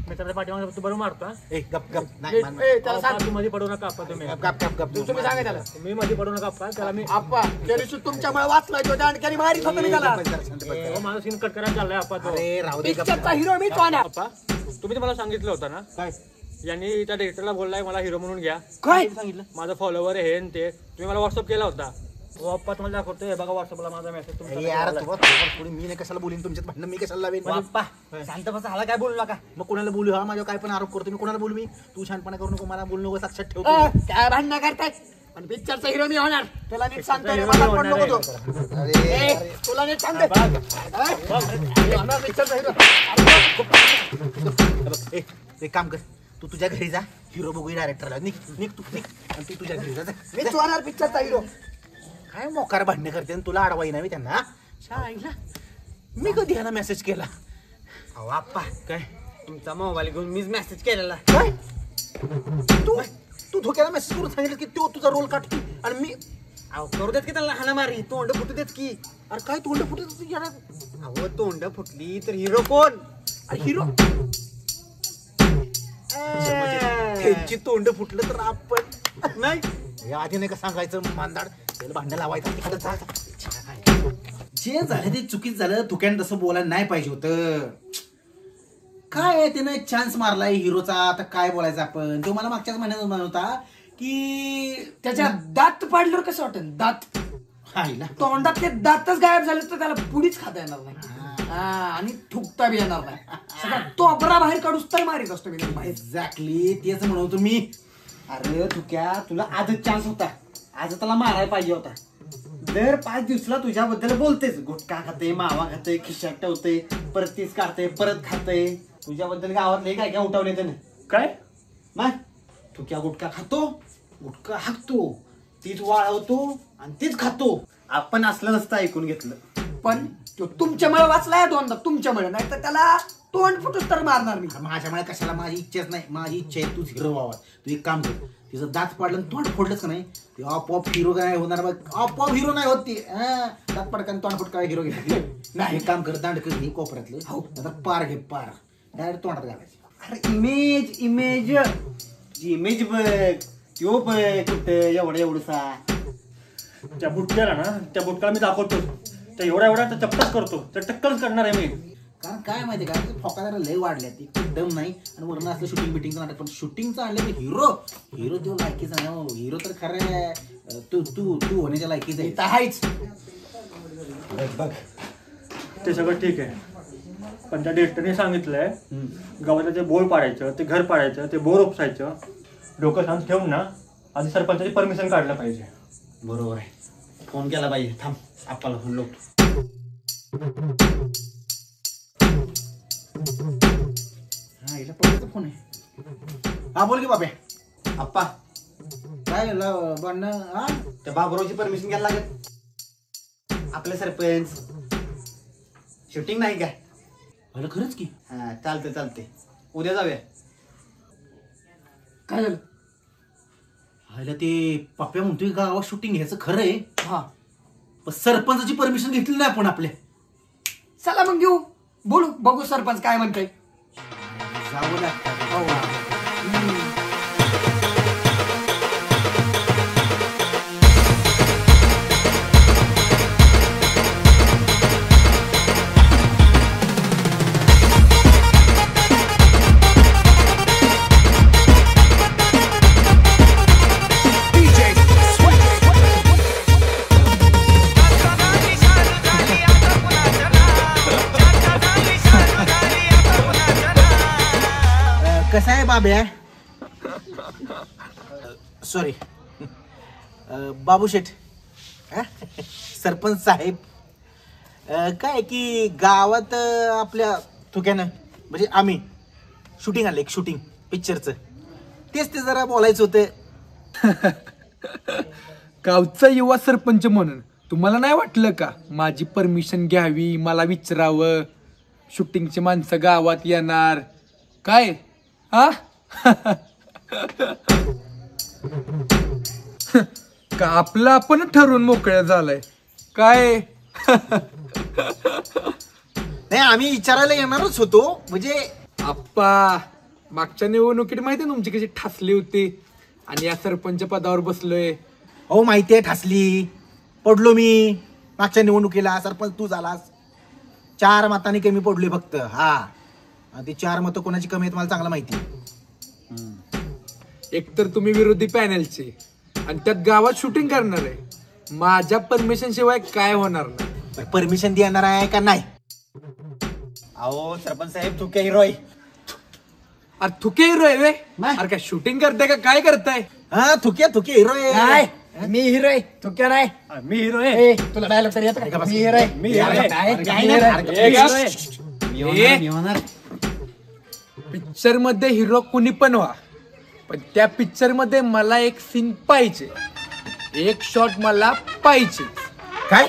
मी त्याच्या पाठीमागे तू बरोबर मारता. त्याला सांग तू मध्ये पडू नका आप्पा. तुम्ही सांगा त्याला, मी मध्ये पडू नका आप्पा. त्याला मी आप्पा त्या दिवशी तुमच्यामुळे वाचलाय तो, आणि मारित होतो मी त्याला. माझा सीन कट करायला चाललाय आप्पा. तो पिक्चरचा हिरो मी तो आप्पा. तुम्ही मला सांगितलं होतं ना काय, यांनी त्या डिरेक्टरला बोललाय मला हिरो म्हणून घ्या. काय सांगितलं? माझा फॉलोवर आहे हे ते. तुम्ही मला व्हॉट्सअप केला होता. हो आप्पा तुम्हाला दाखवतोय बघा व्हॉट्सअपला माझा मेसेज. मी नाही कशाला बोलीन तुमच्यात भांडण, मी कशाला लावेन? शांत बसा, हाला काय बोलू नका. मग कोणाला बोलू? हा माझ्यावर काय पण आरोप करतो, मी कोणाला बोलू? मी तू छानपणा करू नको, मला बोलू नको, लक्षात ठेव. काय भांडणं करताय? आणि पिक्चरचा हिरो मी होणार, त्याला नीट सांगतो. तुला नीट सांगते पिक्चरचा हिरो. एक काम कर, तू तुझ्या घरी जा, हिरो बघू डायरेक्टरला. निघ तू तुझ्या घरी जा. मी होणार पिक्चरचा हिरो. काय मोकार भांडणं करते, तुला अडवाई नाही त्यांना. शाळेला मी कधी ह्याला मेसेज केला? अहो आप्पा, काय तुमचा मोबाईल घेऊन मीच मेसेज केलेला. काय तू धोक्याला मेसेज करून सांगितलं की तो तुझा रोल काढतो आणि मी करू देत की त्याला हाना मारी, तोंड फुटू देत की. अरे काय तोंड फुटत? अहो तोंड फुटली तर हिरो कोण? अरे हिरो त्यांची तोंड फुटलं तर आपण नाही. आधी नाही का सांगायचं मांदाड, त्याला भांडण लावायचं. जे झालं ते चुकीच झालं. तुक्यानं तसं बोलायला नाही पाहिजे होतं. काय त्यानं चान्स मारलाय हिरोचा, आता काय बोलायचं आपण. तो मला मागच्याच महिन्यात म्हणत होता की त्याच्या दात पाडल्यावर कसं वाटेल? दात तोंडातले दातच गायब झाले तर त्याला पुढीच खाता येणार नाही आणि थुकता बी येणार नाही. सगळा तोबरा बाहेर काढूस तर मारीत असतो मी. एक्झॅक्टली तेच म्हणतो मी. अरे तुक्या, तुला आजच चान्स होता. आज त्याला मारायला पाहिजे होता. दर 5 दिवसाला तुझ्याबद्दल बोलतेच. गुटखा खाते, मावा खाते, खिशात ठेवते, परत तीच काढते, परत खाते. तुझ्याबद्दल गावातले काय काय उठवले त्याने. काय मग तुक्या गुटखा खातो, गुटखा हाकतो, तीच वाळवतो आणि तीच खातो. आपण असलं नसतं ऐकून घेतलं. पण तो तुमच्यामुळे वाचलाय दोनदा, तुमच्यामुळे. नाही तर त्याला तोंड फुटूस तर मारणार मी. माझ्यामुळे कशाला? माझी इच्छाच नाही. माझी इच्छा आहे तूच हिरो व्हावा. तू एक काम कर, तिचं दात पाडलं तोंड फोडलंच का नाही, ते आपोआप हिरो काय होणार बघ. आपोआप हिरो नाही होत ती. दात पडकाने तोंड फुटका हिरो घेतली नाही. एक काम कर, दांड कर हे कोपऱ्यातलं. हो आता पार घे, पार डायरेक्ट तोंडात घालायची. अरे इमेज इमेज इमेज बघ. त्यो बघ कुठं एवढसा. त्या बुटक्याला ना, त्या बुटक्याला मी दाखवतो. त्या एवढा तर चप्पच करतो, तर टक्कलच करणार आहे मी. कारण काय माहिती का, फोका जरा लय वाढल्या, ती दम नाही. आणि वरून असलं शूटिंग बिटिंगचं नाटक. पण शूटिंगचं आणलं की हिरो तो लायकीचा नाही. हिरो तर खरं तू होण्याच्या लायकीचा आहे. आहेच बघ ते सगळं ठीक आहे, पण त्या डेक्टरने सांगितलंय गावाला ते बोर पाडायचं, ते घर पाडायचं, ते बोर उपसायचं. डोकं शांत ठेवून ना आधी सरपंचाची परमिशन काढलं पाहिजे. बरोबर आहे. फोन केला पाहिजे. थांब, आपल्याला फोन लावतो. फोन आहे. हा बोल की बाबे. आप्पा काय बनणं? हा त्या बाबुरावची परमिशन घ्यायला लागत. आपले सरपंच शूटिंग नाही काय? अरे खरंच की. हा चालते. उद्या जाऊया. काय झालं? ह्याला ते पप्प्या म्हणतोय गावात शूटिंग घ्यायचं खरं आहे. हा पण सरपंचाची परमिशन घेतली नाही आपण आपल्या. चला मग घेऊ, बोलू, बघू सरपंच काय म्हणताय. जावं लागतं. कसं आहे बाब्या, सॉरी बाबू शेठ, सरपंच साहेब, काय की गावात आपल्या थुक्यानं म्हणजे आम्ही शूटिंग आणलं, एक शूटिंग पिक्चरचं. तेच ते जरा बोलायचं होतं. गावचा युवा सरपंच म्हणून तुम्हाला नाही वाटलं का माझी परमिशन घ्यावी, मला विचारावं, शूटिंगची माणसं गावात येणार काय? हा का आपलं आपण ठरवून मोकळं झालंय काय? नाही, आम्ही विचारायला येणारच होतो. म्हणजे आप्पा मागच्या निवडणुकीत माहिती आहे तुमची कशी ठासली होती आणि या सरपंच पदावर बसलोय. हो माहिती आहे, ठासली पडलो मी मागच्या निवडणुकीला. सरपंच तू झालास, 4 मतांनी कमी पडलोय फक्त. हा, ते 4 मतं कोणाची कमी आहेत मला चांगलं माहिती. एकतर तुम्ही विरोधी पॅनलचे आणि त्यात गावात शूटिंग करणार आहे. माझ्या परमिशन शिवाय काय होणार नाही. परमिशन देणार आहे का नाही? अहो सरपंच साहेब, थुके हिरो आहे. अरे थुके हिरो आहे वे? अरे काय शूटिंग करताय का काय करताय? हा थुके हिरो आहे. मी हिरो आहे, थुक्या नाही. मी हिरो आहे. तुला डायलॉग तरी येतं का? मी हिरो आहे. पिक्चर मध्ये हिरो कुणी पण व्हा, पण त्या पिक्चर मध्ये मला एक सीन पाहिजे, एक शॉट मला पाहिजे. काय?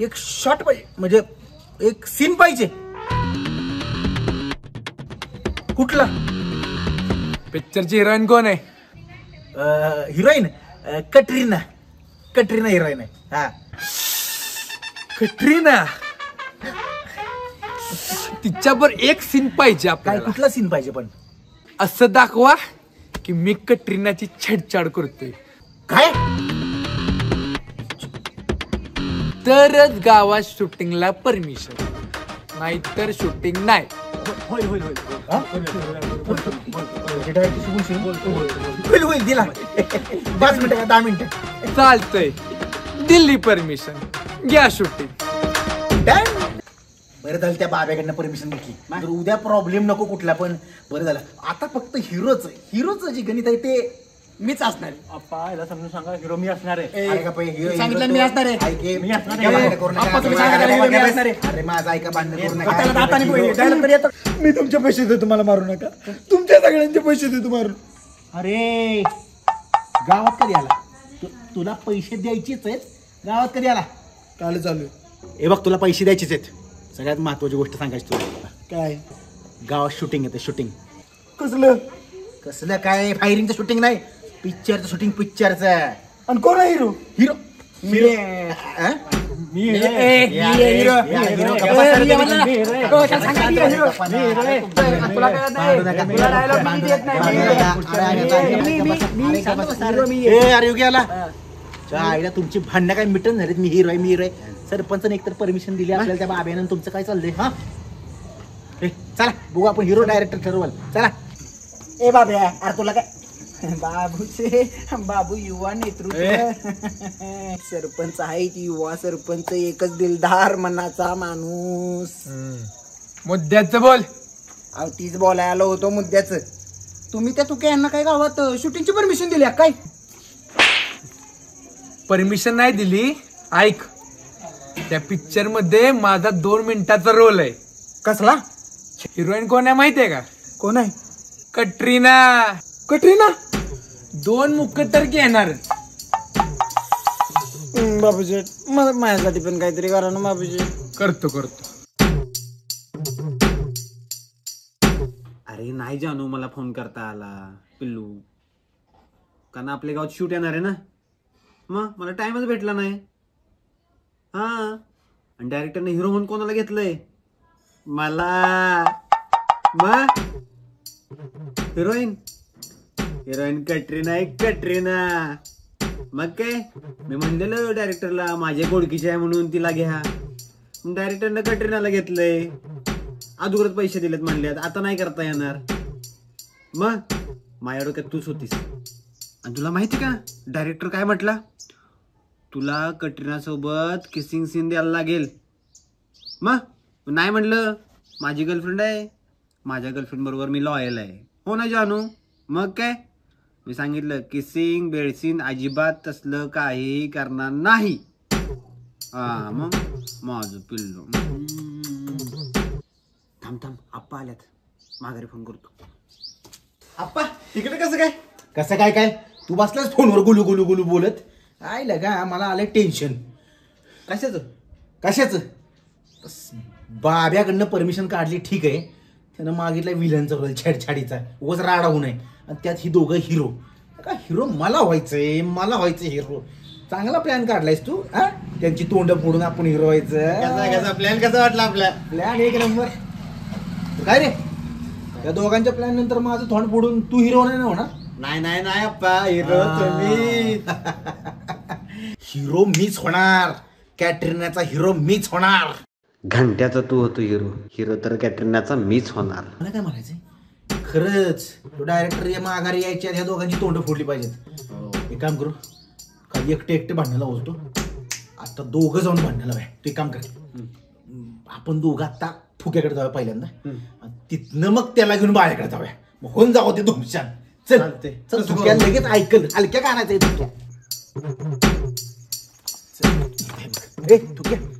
एक शॉट पाहिजे म्हणजे एक सीन पाहिजे? कुठला? पिक्चरची हिरोईन कोण आहे? हिरोईन कटरीना हिरोईन आहे. हा, कटरीना. तिच्यावर एक सीन पाहिजे काय? आपल्याला. कुठला सीन पाहिजे? पण असं दाखवा की मी कटरीनाची छेडछाड करतोय. काय? तरच गावात शूटिंगला परमिशन, नाहीतर शूटिंग नाही. होईल होईल होईल होईल होईल दिला 5 मिनिटं का 10 मिनिटं चालतंय, दिल्ली परमिशन, घ्या शूटिंग. बरं झालं त्या बाब्याकडनं परमिशन घेतली. तर उद्या प्रॉब्लेम नको कुठला पण. बरं झालं आता फक्त हिरोचं जे गणित आहे ते मीच असणार. अप्पा याला समजून सांगा, हिरो मी असणार आहे. सांगितलं मी असणार आहे. मी असणार आहे. अरे माझा ऐका भांडण करू नका. मी तुमचे पैसे देतो, मला मारू नका. तुमच्या सगळ्यांचे पैसे देतो मारून. अरे गावात कधी आला? तुला पैसे द्यायचेच आहेत. गावात कधी आला? काल चालू. हे बघ तुला पैसे द्यायचेच आहेत. सगळ्यात महत्वाची गोष्ट सांगायची तुला. काय? गावात शूटिंग येते. शूटिंग कसलं काय? फायरिंगचं शूटिंग नाही, पिक्चरचं शूटिंग. पिक्चरचं. आणि कोण आहे हिरो? हिरो आईला तुमची भांडणं काय मिटन झालीत. मी हिरो आहे. सरपंच एकतर परमिशन दिली आपल्याला त्या बाब्यानं. तुमचं काय चाललंय? हा चला बघू आपण हिरो डायरेक्टर ठरवाल. चला. ए बाब्या, अरे तुला काय बाबू युवा नेतृत्व सरपंच आहे की युवा सरपंच, एकच दिलदार मनाचा माणूस. मुद्द्याचं बोल. अहो तीच बोलायला होतो मुद्द्याचं. तुम्ही त्या तुके यांना काय गावात शूटिंगची परमिशन दिली काय? परमिशन नाही दिली. ऐक, त्या पिक्चर मध्ये माझा 2 मिनिटाचा रोल आहे. कसला? हिरोईन कोण आहे माहितीये का? कोण आहे? कटरीना. 2 मुक्क तर घेणार. बाबूजी माझ्यासाठी पण काहीतरी करा ना बाबूजी. करतो. अरे नाही जानू, मला फोन करता आला पिल्लू, कारण आपल्या गावात शूट येणार आहे ना. मग मला टाइमच भेटला नाही. हा, आणि डायरेक्टरने हिरो म्हणून कोणाला घेतलंय? मला. मग हिरोईन कटरीना. मग काय, मी म्हणलेलं डायरेक्टरला माझ्या गोडकीची आहे म्हणून तिला घ्या. डायरेक्टरनं कटरीनाला घेतलंय. अगोदरच पैसे दिलेत म्हणल्यात, आता नाही करता येणार. मग माझ्या डोक्यात तूच होतीस. आणि तुला माहिती का डायरेक्टर काय म्हटला? तुला कटरीना सोबत किसिंग सीन द्यायला लागेल. मग नाही म्हणलं, माझी गर्लफ्रेंड आहे, माझ्या गर्लफ्रेंड बरोबर मी लॉयल आहे. हो ना जानू? मग काय, मी सांगितलं किसिंग बेडसीन अजिबात तसलं काही करणार नाही. हा, मग माझं पिल्लू. थांब आप्पा आल्यात, माघारी फोन करतो. आप्पा तिकडे कसं काय तू बसलास फोनवर गुलू बोलत. काय लगा मला आलंय टेन्शन. कशाचं? बाब्याकडनं परमिशन काढली ठीक आहे, त्यानं मागितलं विलनचा रोल, छेडछाडीचा, उगाच राडा होऊ नये. आणि त्यात ही दोघं हिरो. का हिरो मला व्हायचंय हिरो. चांगला प्लॅन काढलायस तू. हा, त्यांची तोंड फोडून आपण हिरो व्हायचं. प्लॅन कसा वाटला आपला? प्लॅन एक नंबर. काय रे, त्या दोघांच्या प्लॅन नंतर माझं तोंड फोडून तू हिरो नाही होणार? नाही अप्पा, हिरो तुम्ही. हिरो मीच होणार. कॅटरीनाचा हिरो मीच होणार. घंट्याचा तू होतो हिरो तर कॅटरीनाचा मीच होणार. मला काय म्हणायचंय, खरंच तो डायरेक्टर माघारी यायच्या ह्या दोघांची तोंड फोडली पाहिजेत. एक काम करू, काही एकटे भांडणाला होतो. आता दोघं जाऊन भांडणाला व्हाय. तू एक काम कर, आपण दोघं आता फुक्याकडे जाऊया पहिल्यांदा, तिथनं मग त्याला घेऊन बाळ्याकडे जाऊया. मग होऊन जावं ते धुमशान. चल फुक्या लगेच ऐकल, हलक्या कानाचं आहे तुक्या.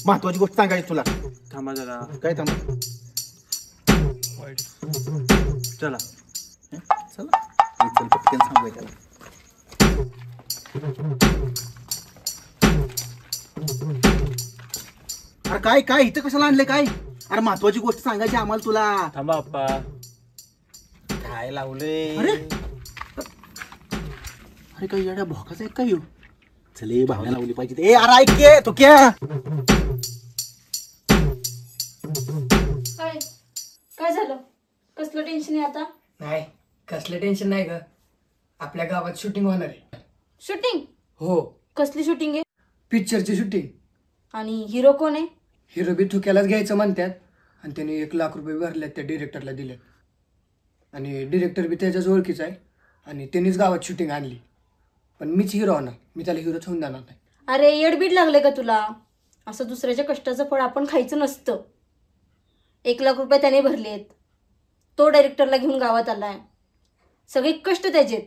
महत्वाची गोष्ट सांगायची तुला. थांबा जरा. काय थांबा? चला पटकन सांगूया त्याला. अरे काय इथं कशाला आणले? काय अरे महत्वाची गोष्ट सांगायची आम्हाला तुला. थांबा अप्पा. काय लावले? अरे काही येड्या भोकाच आहे का येऊ? चले भावना लावली पाहिजे. ए अरे ऐक के तो क्या? काय झालं? कसलं टेन्शन आहे आता? नाही कसलं टेन्शन नाही ग. आपल्या गावात शूटिंग होणार आहे. शूटिंग? हो. कसली शूटिंग आहे? पिक्चरची शूटिंग. आणि हिरो कोण आहे? हिरो बी ठुक्यालाच घ्यायचं म्हणतात. आणि त्याने 1 लाख रुपये भरल्यात त्या डिरेक्टरला दिलेत. आणि डिरेक्टर बी त्याच्याच ओळखीचा आहे आणि त्यांनीच गावात शूटिंग आणली. पण मीच हिरो होणार, मी त्याला हिरोच होऊन देणार नाही. अरे येडबीड लागले का तुला? असं दुसऱ्याच्या कष्टाचं फळ आपण खायचं नसतं. 1 लाख रुपये त्याने भरलेत, तो डायरेक्टरला घेऊन गावात आलाय, सगळे कष्ट त्याचेत.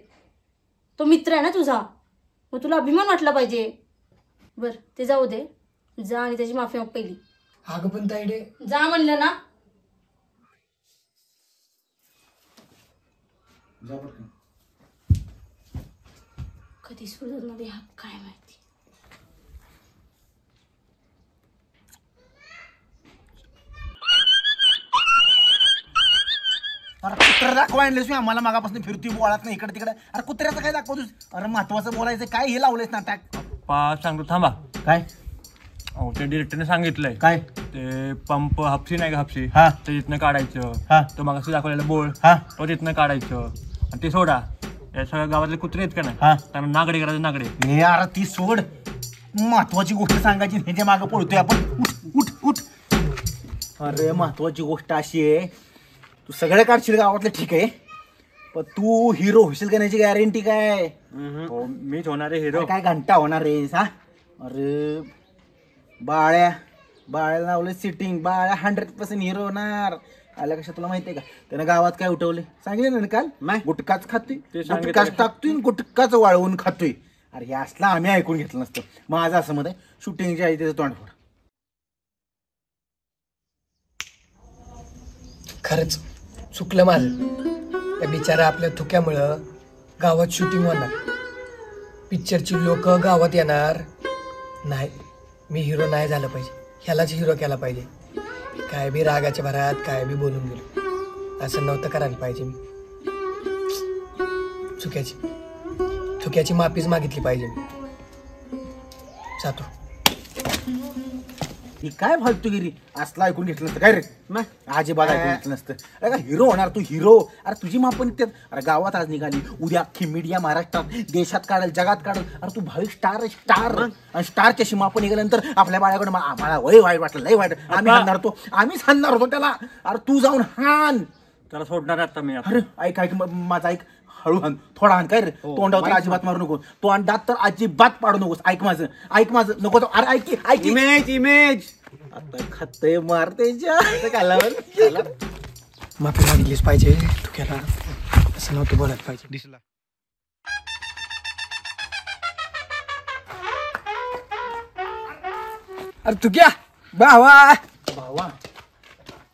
तो मित्र आहे ना तुझा, मग तुला अभिमान वाटला पाहिजे. बर ते जाऊ दे, जा आणि त्याची माफी माग पहिली. अगं पण ताईडे जा म्हणलं ना. कधी सुधारणार हा काय माहिती. अरे कुत्रा दाखवा आणलेस मी आम्हाला मागापासून फिरती बोळात नाही इकडे तिकडे. अरे कुत्र्याचं काय दाखवतोस? अरे महत्वाचं बोलायचं काय हे लावलेस नाटक? सांगतो थांबा. काय? अहो त्या डिरेक्टरने सांगितलंय काय? ते पंप हापसी नाही का, हापसी हा ते तिथनं काढायचं. तो मागाशी दाखवलेला बोळ तो तिथनं काढायचं आणि ते सोडा. या सगळ्या गावातले कुत्रे आहेत का नाही, त्यांना नागडे करायचे. नागडे हे अरे ती सोड, महत्वाची गोष्ट सांगायची, ह्याच्या मागे पडतोय आपण. उठ उठ उठ. अरे महत्वाची गोष्ट अशी आहे, तू सगळ्या काढशील गावातलं ठीक आहे, पण तू हिरो होशील का याची गॅरंटी काय? मीच होणार आहे हिरो. काय घंटा होणार रे हा? अरे बाळ्याला लावलं सिटिंग, बाळ्या 100% हिरो होणार. आल्या कशा तुला माहितीये का? त्यानं गावात काय उठवले सांगले ना काल? गुटखाच खातोय, गुटखाच टाकतोय, गुटखाच वाळवून खातोय. अरे हे असला आम्ही ऐकून घेतलं नसतं. माझं असं मत आहे, शूटिंगच्या आई त्याचं तोंड फोड. खरंच चुकलं माझं. त्या बिचारा आपल्या थुक्यामुळं गावात शूटिंग होणार, पिक्चरची लोक गावात येणार नाही. मी हिरो नाही झालं पाहिजे, ह्यालाच हिरो केला पाहिजे. काय बी रागाच्या भरात काय बी बोलून गेलो, असं नव्हतं करायला पाहिजे. मी चुक्याची माफीच मागितली पाहिजे. मी जातो. ही काय फालतूगिरी? असला ऐकून घेतलं नसतं काय रे? अजिबात ऐकून घेतलं नसतं. अरे का हिरो होणार तू हिरो? अरे तुझी मापण त्यात. अरे गावात आज निघाली, उद्या अख्खी मीडिया महाराष्ट्रात देशात काढेल, जगात काढेल. अरे तू भाई स्टार स्टार आणि स्टारच्या सीमापण निघाल्यानंतर आपल्या बाळाकडे आम्हाला वय वाईट वाटलं, लय वाईट. आम्ही हाणणार होतो त्याला. अरे तू जाऊन हान त्याला सोडणार आता मी. अरे ऐक ऐक माझा ऐक, हळू हान, थोडा हान. काय रे तोंडावर अजिबात मारू नको, तो अंडात तर अजिबात पाडू नकोस. ऐक माझं नको. अरे ऐक ऐक, इमेज आता खातय मारते माफी मागितलीच पाहिजे. तुक्याला असं नव्हतं बोलायला पाहिजे. दिसला अरे तुक्या भावा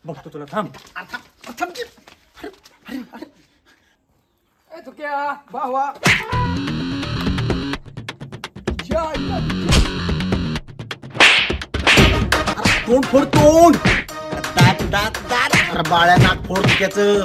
बघतो तुला. थांब तुक्या भावा. तोंड फोड तोंड. दात अरे बाळ्या नाक फोड त्याचं.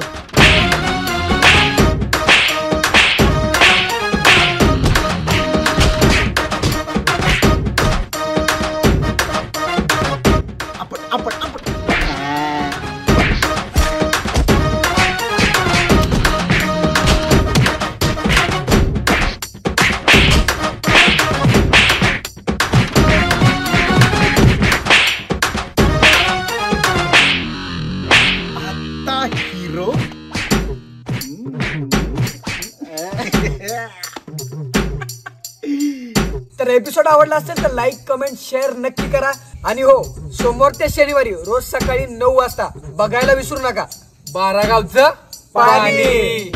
तर एपिसोड आवडला असेल तर लाईक कमेंट शेअर नक्की करा. आणि हो, सोमवार ते शनिवारी रोज सकाळी 9 वाजता बघायला विसरू नका 12 गावचं पाणी.